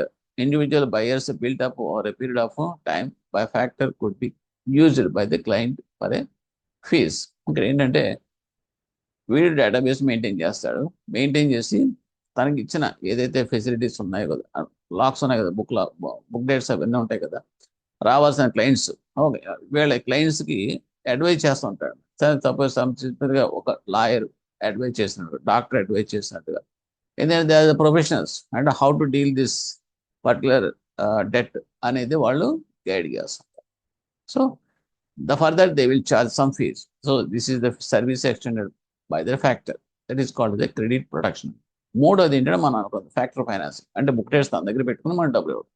individual buyers built up over a period of time by factor could be used by the client for a fees. ఇక్కడ ఏంటంటే వీడు database maintain చేస్తాడు, maintain చేసి తనకి ఇచ్చిన ఏదైతే facilities ఉన్నాయో కదా, లాక్స్ ఉన్నాయి కదా, బుక్ డేట్స్ అవన్నీ ఉంటాయి కదా, రావాల్సిన క్లయింట్స్, ఓకే వీళ్ళ క్లయింట్స్కి అడ్వైజ్ చేస్తూ ఉంటాడు. సపోజ్ గా ఒక లాయర్ అడ్వైజ్ చేసినట్టు, డాక్టర్ అడ్వైజ్ చేసినట్టుగా, ఎందుకంటే they are the professionals and how to deal this particular debt అనేది వాళ్ళు గైడ్ చేస్తారు. So the further they will charge some fees. So this is the service extended by the factor, that is called the credit protection. మూడోది ఏంటంటే మనం అనుకోండి factor financing, అంటే book dates తన దగ్గర పెట్టుకుని మనం డబ్బులు ఇవ్వడం.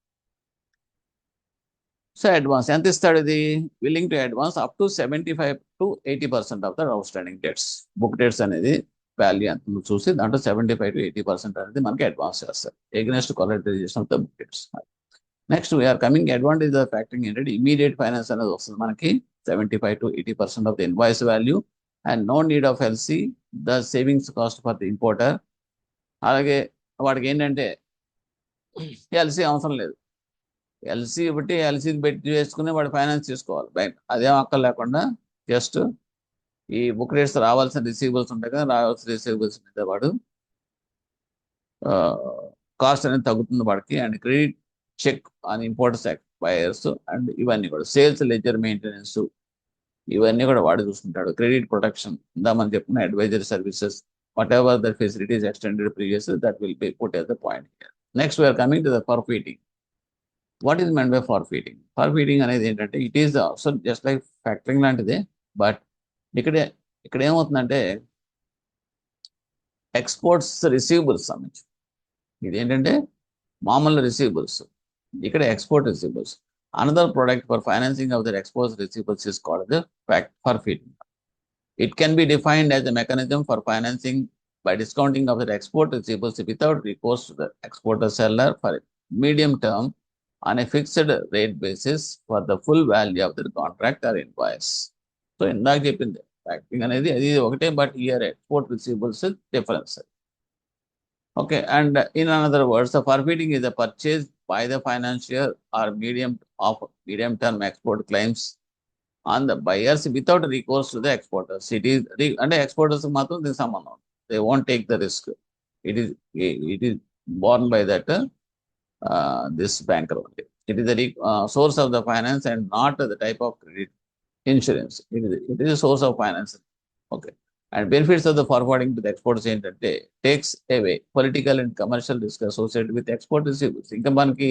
సో అడ్వాన్స్ ఎంత ఇస్తాడు ఇది, willing to advance up to 75 to 80% of the out standing dates. Book dates అనేది వాల్యూ ఎంత చూసి దాంట్లో 75 to 80% అనేది మనకి అడ్వాన్స్ చేస్తారు against collateralisation of the book debts. Next we are coming advantage of factoring ఏంటంటే ఇమీడియట్ ఫైనాన్స్ అనేది వస్తుంది మనకి 75 to 80% of the invoice value and no need of LC, the savings cost for the importer. అలాగే వాడికి ఏంటంటే LC అవసరం లేదు, LC బట్టి ఎల్సీ పెట్టి వేసుకుని వాడు ఫైనాన్స్ చేసుకోవాలి బ్యాంక్, అదేం అక్కర్ లేకుండా జస్ట్ ఈ బుక్ రేట్స్ రావాల్సిన రిసీవబుల్స్ ఉంటాయి కదా, రావాల్సిన రిసీవబుల్స్ మీద వాడు కాస్ట్ అనేది తగ్గుతుంది వాడికి. And credit check on importers buyers and ఇవన్నీ కూడా సేల్స్ లెజర్ మెయింటెనెన్స్ ఇవన్నీ కూడా వాడు చూసుకుంటాడు. క్రెడిట్ ప్రొటెక్షన్ ఇందా మనం చెప్పుకున్న advisory services, whatever the facilities extended previous that will be put as the point here. Next we are coming to the forfaiting. What is meant by forfaiting? Forfaiting అనేది ఏంటంటే it is also just like factoring లాంటిదే, but ఇక్కడ ఏమవుతుందంటే exports receivables సంబంధించి ఇదేంటంటే మామూలు receivables, ఇక్కడ export receivables. Another product for financing of the exports receivables is called the forfaiting. It can be defined as a mechanism for financing by discounting of the export receivables without recourse to the exporter seller for a medium term on a fixed rate basis for the full value of the contract or invoice. So ఇందాక చెప్పింది factoring అనేది అది ఒకటే, but here export receivables difference. Okay, and in another words, the forfeiting is a purchase by the financier or medium term export claims on the buyers without recourse to the exporters. It is అంటే exporters మాత్రం దీనికి సంబంధం. They won't take the risk. It is borne by that this banker only. It is the source of the finance and not the type of credit insurance. It is a source of finance. Okay. And benefits of the forwarding to the exporters ఏంటంటే takes away political and commercial risk associated with export receivables. ఇంకా మనకి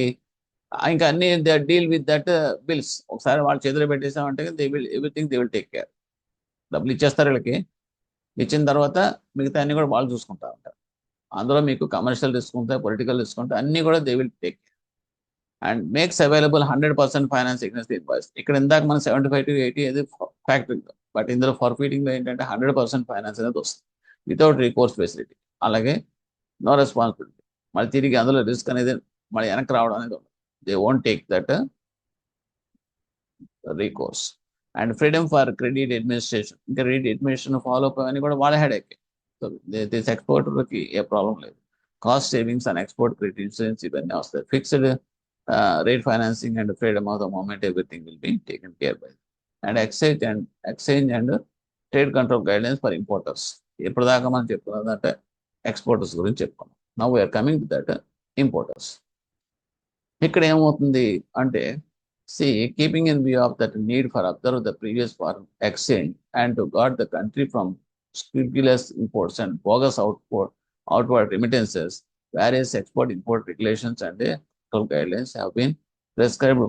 ఇంకా అన్ని deal with that bills. ఒకసారి వాళ్ళు చేతిలో పెట్టేసామంటే everything they will take care. డబ్బులు ఇచ్చేస్తారు వీళ్ళకి, ఇచ్చిన తర్వాత మిగతా అన్ని కూడా వాళ్ళు చూసుకుంటా ఉంటారు. అందులో మీకు కమర్షియల్ రిస్క్ ఉంటాయి, పొలిటికల్ రిస్క్ ఉంటాయి, అన్ని కూడా they will take care. And makes available 100% finance against the invoice. ఇక్కడ ఇందాక మనం 75 to 80 అది ఫ్యాక్టరింగ్, బట్ ఇందులో ఫర్ఫీటింగ్ లో ఏంటంటే 100% ఫైనాన్స్ అనేది వస్తుంది వితౌట్ రికోర్స్ ఫెసిలిటీ. అలాగే నో రెస్పాన్సిబిలిటీ, మళ్ళీ తిరిగి అందులో రిస్క్ అనేది మళ్ళీ వెనక్కి రావడం అనేది ఉండదు. They won't take that recourse. And freedom for credit administration. Credit administration follow up అని కూడా వాళ్ళ హెడేక్. సో దిస్ ఎక్స్పోర్టర్కి ఏ ప్రాబ్లం లేదు. Cost savings and export credit insurance ఇవన్నీ వస్తాయి. Fixed rate financing and freedom of the moment everything will be taken care by. And exchange and trade control guidelines for importers. ఇప్పుడు దాకా మనం చెప్పుకున్నదంటే exporters గురించి చెప్పుకున్నాం. Now we're coming to that importers. ఇక్కడ ఏమవుతుంది అంటే keeping in view of that need for observe the previous foreign exchange and to guard the country from scrupulous imports and bogus outward remittances, various export import regulations and control guidelines have been prescribed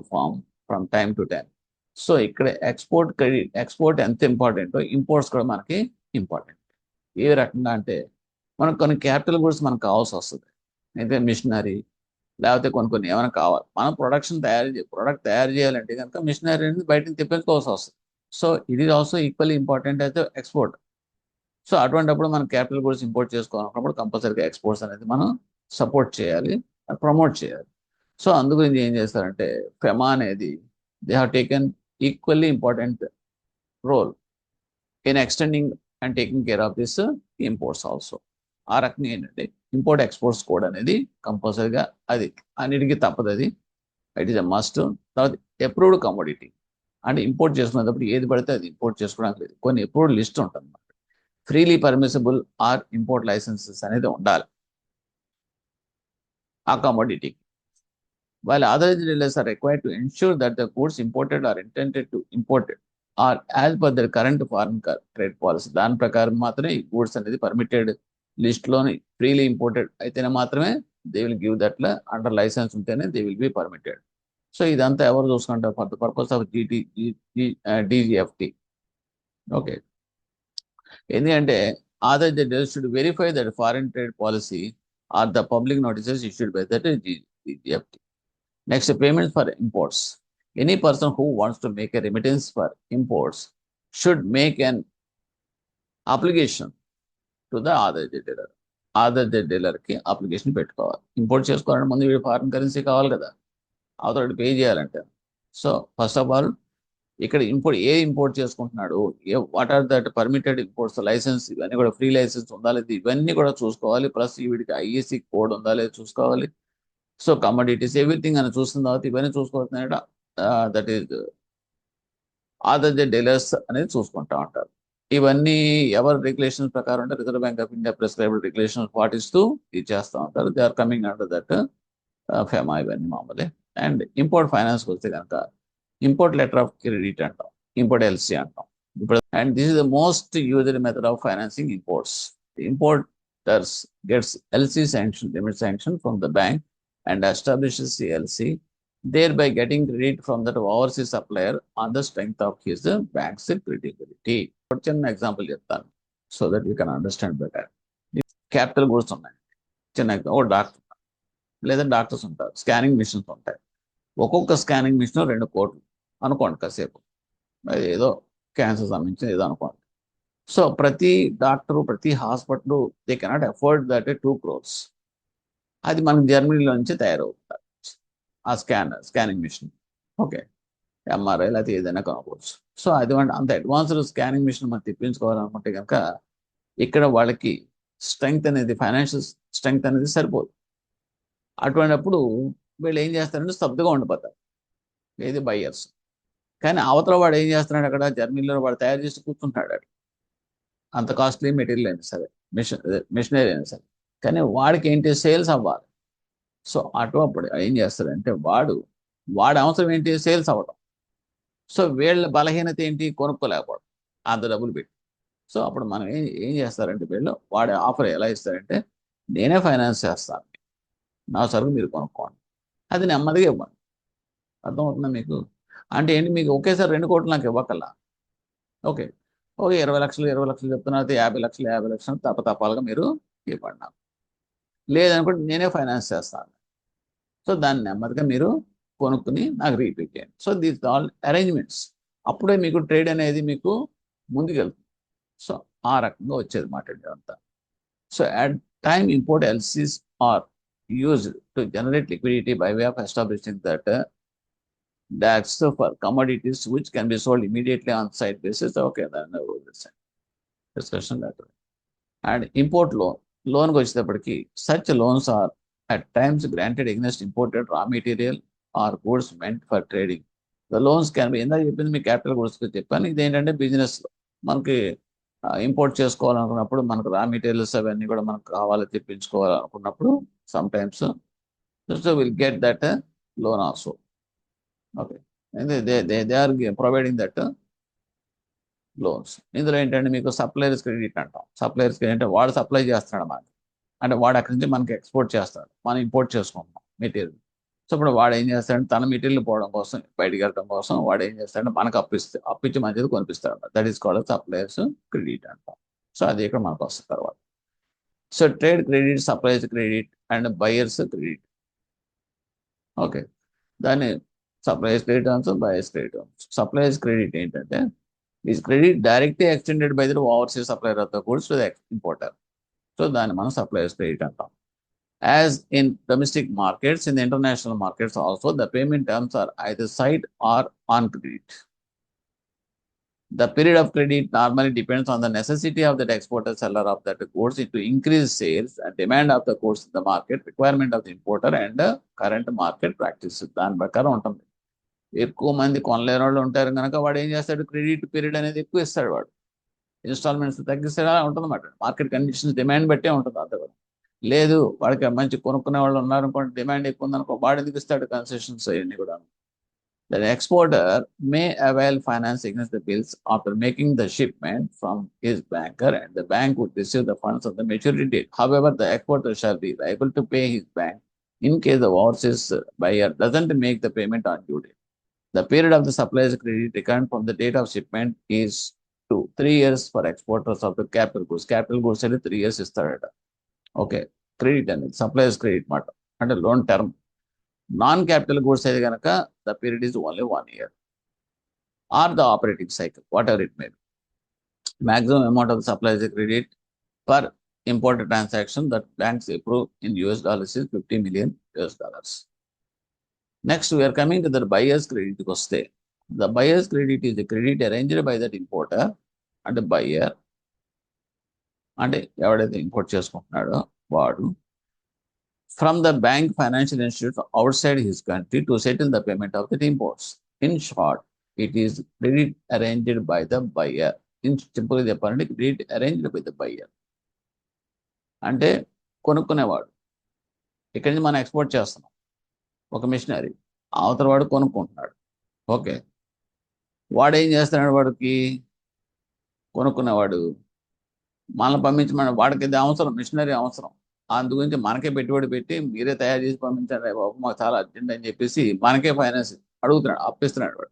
from time to time. So ఇక్కడ export ఎంత ఇంపార్టెంటో imports కూడా మనకి important. ఏ రకంగా అంటే మనకు కొన్ని capital goods మనకు కావాల్సి వస్తుంది, అయితే మిషనరీ లేకపోతే కొన్ని ఏమైనా కావాలి. మనం ప్రొడక్ట్ తయారు చేయాలంటే కనుక మిషనరీ అనేది బయటకు తెప్పించుకోవాల్సి వస్తుంది. సో ఇది ఆల్సో ఈక్వల్లీ ఇంపార్టెంట్ అయితే ఎక్స్పోర్ట్. సో అటువంటిప్పుడు మనం క్యాపిటల్ గూడ్స్ ఇంపోర్ట్ చేసుకోవాలన్నప్పుడు కంపల్సరీగా ఎక్స్పోర్ట్స్ అనేది మనం సపోర్ట్ చేయాలి, ప్రమోట్ చేయాలి. సో అందు గురించి ఏం చేస్తారంటే ఫెమా అనేది they have taken equally important role in extending and taking care of this imports also. ఆ రకంగా ఏంటంటే ఇంపోర్ట్ ఎక్స్పోర్ట్స్ కోడ్ అనేది కంపల్సరీగా అది అన్నిటికీ తప్పదు, అది ఇట్ ఈస్ ఎ మస్ట్. తర్వాత అప్రూవ్డ్ కమోడిటీ అంటే ఇంపోర్ట్ చేసుకునేటప్పుడు ఏది పడితే అది ఇంపోర్ట్ చేసుకోవడానికి లేదు, కొన్ని అప్రూవ్డ్ లిస్ట్ ఉంటుంది. Freely permissible or import licenses అనేది ఉండాలి ఆ కమోడిటీకి. while authorized dealers are required to ensure that the goods imported or intended to imported are as per their current foreign trade policy. దాని ప్రకారం మాత్రమే ఈ గూడ్స్ అనేది పర్మిటెడ్ లిస్ట్లోని ఫ్రీలీ ఇంపోర్టెడ్ అయితేనే మాత్రమే దే విల్ గివ్ దట్లా, అండర్ లైసెన్స్ ఉంటేనే they will be permitted. So ఇదంతా ఎవరు చూసుకుంటారు? For the purpose of DGFT. Okay, ఎందుకంటే authorized dealers should verify that foreign trade policy or the public notices issued by that DGFT. Next, payments for imports. Any person who wants to make a remittance for imports should make an application to the authorized dealer. Authorized dealer కి application పెట్టుకోవాలి. Import చేసుకోవాలంటే ముందు వీడు foreign currency కావాలి కదా, అవతల pay చేయాలంటే. So first of all ఇక్కడ ఇంపోర్ట్ చేసుకుంటున్నాడు, what are that permitted imports license, ఇవన్నీ కూడా ఫ్రీ లైసెన్స్ ఉందా లేదు ఇవన్నీ కూడా చూసుకోవాలి. ప్లస్ వీడికి IEC కోడ్ ఉందా లేదు చూసుకోవాలి. సో కమోడిటీస్ ఎవ్రీథింగ్ అని చూసిన తర్వాత ఇవన్నీ చూసుకోవచ్చు. దట్ ఈస్ authorized డీలర్స్ అనేది చూసుకుంటా ఉంటారు. ఇవన్నీ ఎవరి రెగ్యులేషన్స్ ప్రకారం అంటే reserve bank of India prescribed regulations పాటిస్తూ ఇది చేస్తూ ఉంటారు. They are coming under that FEMA, ఇవన్నీ మామూలే. అండ్ ఇంపోర్ట్ ఫైనాన్స్కి వస్తే కనుక ఇంపోర్ట్ లెటర్ ఆఫ్ క్రెడిట్ అంటాం, ఇంపోర్ట్ LC అంటాం. And this is the most used method of financing imports. Importers gets LC sanction, limit sanction from the bank and establishes CLC, thereby getting credit from that overseas supplier on the strength of his bank's credibility. ఒక చిన్న example చెప్తాను so that you can understand better. Capital goods ఉన్నాయి, చిన్న ఒక doctor లేదా doctors ఉంటారు, scanning machines ఉంటాయి. ఒక్కొక్క స్కానింగ్ మిషన్ 2 కోట్లు అనుకోండి కాసేపు, అది ఏదో క్యాన్సర్ సంబంధించిన ఏదో అనుకోండి. సో ప్రతి డాక్టరు ప్రతి hospital they cannot afford that 2 crores. అది మనకి జర్మనీలో నుంచి తయారవుతుంది ఆ స్కానింగ్ మిషన్. ఓకే, ఎంఆర్ఐ లేకపోతే ఏదైనా కొనుక్కోవచ్చు. సో అది అంత అడ్వాన్స్డ్ స్కానింగ్ మిషన్ మనం తెప్పించుకోవాలనుకుంటే కనుక ఇక్కడ వాళ్ళకి స్ట్రెంగ్త్ అనేది, ఫైనాన్షియల్ స్ట్రెంగ్త్ అనేది సరిపోదు. అటువంటిప్పుడు వీళ్ళు ఏం చేస్తారంటే స్తబ్దుగా ఉండిపోతారు, ఏది బయ్యర్స్. కానీ అవతల వాడు ఏం చేస్తున్నాడు, అక్కడ జర్మనీలో వాడు తయారు చేసి కూర్చుంటాడు, అక్కడ అంత కాస్ట్లీ మెటీరియల్ అయినా సరే, మిషనరీ అయినా సరే, కానీ వాడికి ఏంటి, సేల్స్ అవ్వాలి. సో అప్పుడు ఏం చేస్తాడంటే వాడి అవసరం ఏంటి, సేల్స్ అవ్వడం. సో వీళ్ళ బలహీనత ఏంటి, కొనుక్కోలేకపోవడం అంత డబ్బులు పెట్టి. సో అప్పుడు మనం ఏం చేస్తారంటే వీళ్ళు వాడి ఆఫర్ ఎలా ఇస్తారంటే, నేనే ఫైనాన్స్ చేస్తాను, నా సరుకు మీరు కొనుక్కోండి, అది నెమ్మదిగా ఇవ్వండి. అర్థమవుతుందా మీకు? అంటే ఏంటి, మీకు ఒకేసారి 2 కోట్లు నాకు ఇవ్వకల్లా. ఓకే, 20 లక్షలు చెప్తున్నా, 50 లక్షలు తప్పతప్పాలుగా మీరు ఇవ్వండి నాకు, లేదనుకుంటే నేనే ఫైనాన్స్ చేస్తాను. సో దాన్ని నెమ్మదిగా మీరు కొనుక్కుని నాకు రీపేట్ చేయండి. So these all arrangements. అప్పుడే మీకు ట్రేడ్ అనేది మీకు ముందుకెళ్తుంది. సో ఆ రకంగా వచ్చేది మాట అంతా. So at time import LCs are used to generate liquidity by way of establishing that that's for commodities which can be sold immediately on site basis. Okay, then discussion that way. And import loan వచ్చేటప్పటికి such loans are at times granted against imported raw material or goods meant for trading. The loans can be, ఇందాక చెప్పింది మీ capital goods చెప్పాను. ఇది ఏంటంటే business మనకి import చేసుకోవాలనుకున్నప్పుడు, మనకు రా materials అవన్నీ కూడా మనకు కావాలి తెప్పించుకోవాలనుకున్నప్పుడు sometimes so will get that loan also. Okay, they are providing that loans. ఇందులో ఏంటంటే మీకు సప్లయర్స్ క్రెడిట్ అంటాం. సప్లయర్స్ క్రెడిట్ అంటే వాడు సప్లై చేస్తున్నాడు మనకి, అంటే వాడు అక్కడి నుంచి మనకి ఎక్స్పోర్ట్ చేస్తాడు, మనం ఇంపోర్ట్ చేసుకుంటాం మెటీరియల్. సో ఇప్పుడు వాడు ఏం చేస్తాడంటే తన మెటీరియల్ పోవడం కోసం, బయటికి వెళ్ళడం కోసం వాడు ఏం చేస్తాడంటే మనకు అప్పించి మన చేతి కొనిపిస్తాడు. That is called suppliers credit అంటాం. సో అది ఇక్కడ మనకు వస్తుంది తర్వాత. So trade credit, suppliers credit and buyers credit. Okay, దాన్ని suppliers credit also, buyers credit also. Suppliers credit ఏంటంటే is credit directly extended by the overseas supplier of the goods to the importer. So దాన్ని మనం suppliers credit అంటాం. As in domestic markets, in the international markets also, the payment terms are either side or on credit. The period of credit normally depends on the necessity of the exporter seller of that goods to increase sales and demand of the goods in the market, requirement of the importer and current market practices. దాని ప్రకారం ఉంటుంది. ఎక్కువ మంది కొనలేని వాళ్ళు ఉంటారు కనుక వాడు ఏం చేస్తాడు, క్రెడిట్ పీరియడ్ అనేది ఎక్కువ ఇస్తాడు, వాడు ఇన్స్టాల్మెంట్స్ తగ్గిస్తాడు. అలా ఉంటుంది అన్నమాట. మార్కెట్ కండిషన్స్ డిమాండ్ బట్టే ఉంటుంది అంత కూడా. లేదు వాడికి మంచి కొనుక్కునే వాళ్ళు ఉన్నారు అనుకోండి, డిమాండ్ ఎక్కువ ఉందనుకో, వాడు ఎందుకు ఇస్తాడు కన్సెషన్స్ అవన్నీ కూడా. The exporter may avail finance against the bills after making the shipment from his banker, and the bank would receive the funds on the maturity date. However, the exporter shall be liable to pay his bank in case the overseas buyer doesn't make the payment on due date. The period of the supplier's credit recurrent from the date of shipment is 3 years for exporters of the capital goods. Capital goods అనేది 3 years ఇస్తాడట. Okay, credit అనేది suppliers credit మాట, అంటే loan term. Non capital goods అయితే కనుక the period is only 1 year or the operating cycle, whatever it may be. Maximum amount of the supplier's credit per imported transaction that banks approve in US dollars is $50 million. Next, we are coming to the buyer's credit. The buyer's credit is the credit arranged by that importer and the buyer. అంటే ఎవడైతే import చేసుకుంటున్నాడో వాడు from the bank financial institute outside his country to settle the payment of the imports. In short, it is credit arranged by the buyer. In simple చెప్పాలంటే credit arranged by the buyer. అంటే కొనుక్కునేవాడు, ఇక్కడి నుంచి మనం export చేస్తున్నాం ఒక machinery, అవతల వాడు కొనుక్కుంటున్నాడు. Okay, వాడు ఏం చేస్తున్నాడు, వాడికి కొనుక్కునేవాడు మనల్ని పంపించమని, వాడికి ఇది అవసరం, మిషనరీ అవసరం. అందు గురించి మనకే పెట్టుబడి పెట్టి మీరే తయారు చేసి పంపించండి బాబు మాకు చాలా అర్జెంట్ అని చెప్పేసి మనకే ఫైనాన్స్ అడుగుతున్నాడు, అప్పిస్తున్నాడు వాడు.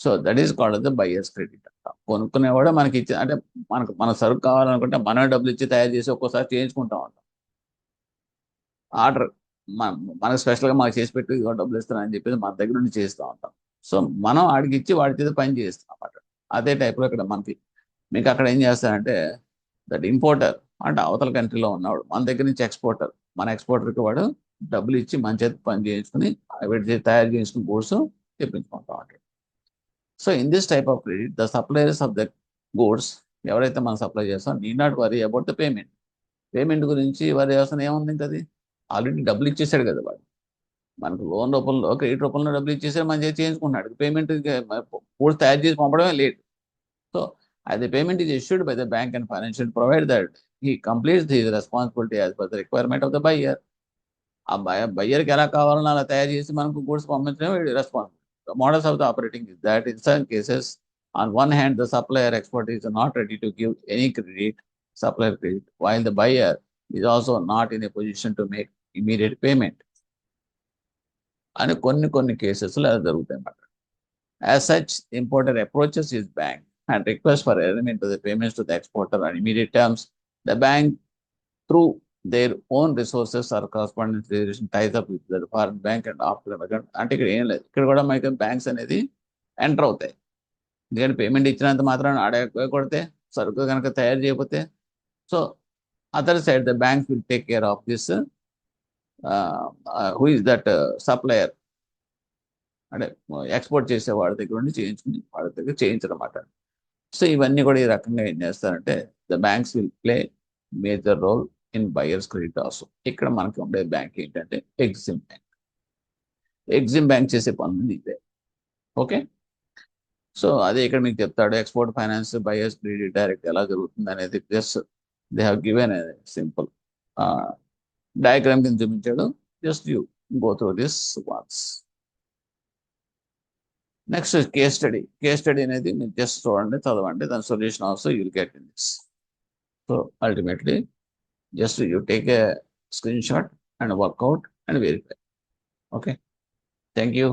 So that is called the buyers credit. కొనుక్కునేవాడు మనకి ఇచ్చి, అంటే మన సరుకు కావాలనుకుంటే మనమే డబ్బులు ఇచ్చి తయారు చేసి ఒక్కోసారి చేయించుకుంటా ఉంటాం. ఆర్డర్ మనకు స్పెషల్గా మాకు చేసి పెట్టి ఇదిగో డబ్బులు ఇస్తానని చెప్పేసి మన దగ్గర నుండి చేస్తూ ఉంటాం. సో మనం వాడికి ఇచ్చి వాడి చేత పని చేస్తాం అన్నమాట. అదే టైప్లో ఇక్కడ మనకి మీకు అక్కడ ఏం చేస్తారంటే దట్ ఇంపోర్టర్ అంటే అవతల కంట్రీలో ఉన్నవాడు మన దగ్గర నుంచి ఎక్స్పోర్టర్, మన ఎక్స్పోర్టర్కి వాడు డబ్బులు ఇచ్చి మన చేతి పని చేయించుకుని వీటి చేతి తయారు చేసుకుని గూడ్స్ తెప్పించుకుంటాం ఉంటాడు. So in this type of credit the suppliers of the goods, ఎవరైతే మనం సప్లై చేస్తాం, need not worry about the payment. Payment గురించి వరీ చేస్తాను ఏముంది ఇంకా, అది ఆల్రెడీ డబ్బులు ఇచ్చేసాడు కదా వాడు. మనకు లోన్ రూపంలో క్రెడిట్ రూపంలో డబ్బులు ఇచ్చేసాడు, మన చేతి చేయించుకుంటున్నాడు. పేమెంట్ గూడ్స్ తయారు చేసి పంపడమే late. So as the payment is issued by the bank and financial provider that he completes his responsibility as per the requirement of the buyer. ఆ బయ్యర్కి ఎలా కావాలన్నా అలా తయారు చేసి మనకు గూడ్స్ పంపించడం responsibility. The models of the operating is that in some cases, on one hand, the supplier export is not ready to give any credit, supplier credit, while the buyer is also not in a position to make immediate payment. అని కొన్ని కేసెస్లో అది జరుగుతాయి అన్నమాట. As such, the importer approaches his bank and requests for arrangement to the payments to the exporter on immediate terms. The bank, through their own resources or correspondence relation, ties up with the foreign bank and after the account. అంటే ఇక్కడ ఏం లేదు, ఇక్కడ కూడా మనకి banks అనేది enter అవుతాయి. ఎందుకంటే పేమెంట్ ఇచ్చినంత మాత్రం ఆడే కొడితే సరుకు కనుక తయారు చేయకపోతే, so other side the bank will take care of this who is that supplier, అంటే ఎక్స్పోర్ట్ చేసే వాడి దగ్గర నుండి చేయించుకుని వాడి దగ్గర చేయించడమాట. సో ఇవన్నీ కూడా ఈ రకంగా ఏం చేస్తారంటే the banks will play major role in buyers credit also. ఇక్కడ మనకి ఉండే బ్యాంక్ ఏంటంటే ఎగ్జిమ్ బ్యాంక్. ఎగ్జిమ్ బ్యాంక్ చేసే పనులు ఇదే. ఓకే, సో అదే ఇక్కడ మీకు చెప్తాడు export finance buyers credit direct ఎలా జరుగుతుంది అనేది. Just they have given simple diagram కింద చూపించాడు. Just you go through this once. Next case study. Case study అనేది మీరు జస్ట్ చూడండి, చదవండి, దాని solution also you will get in this. So ultimately just you take a screenshot and work out and verify. Okay, thank you.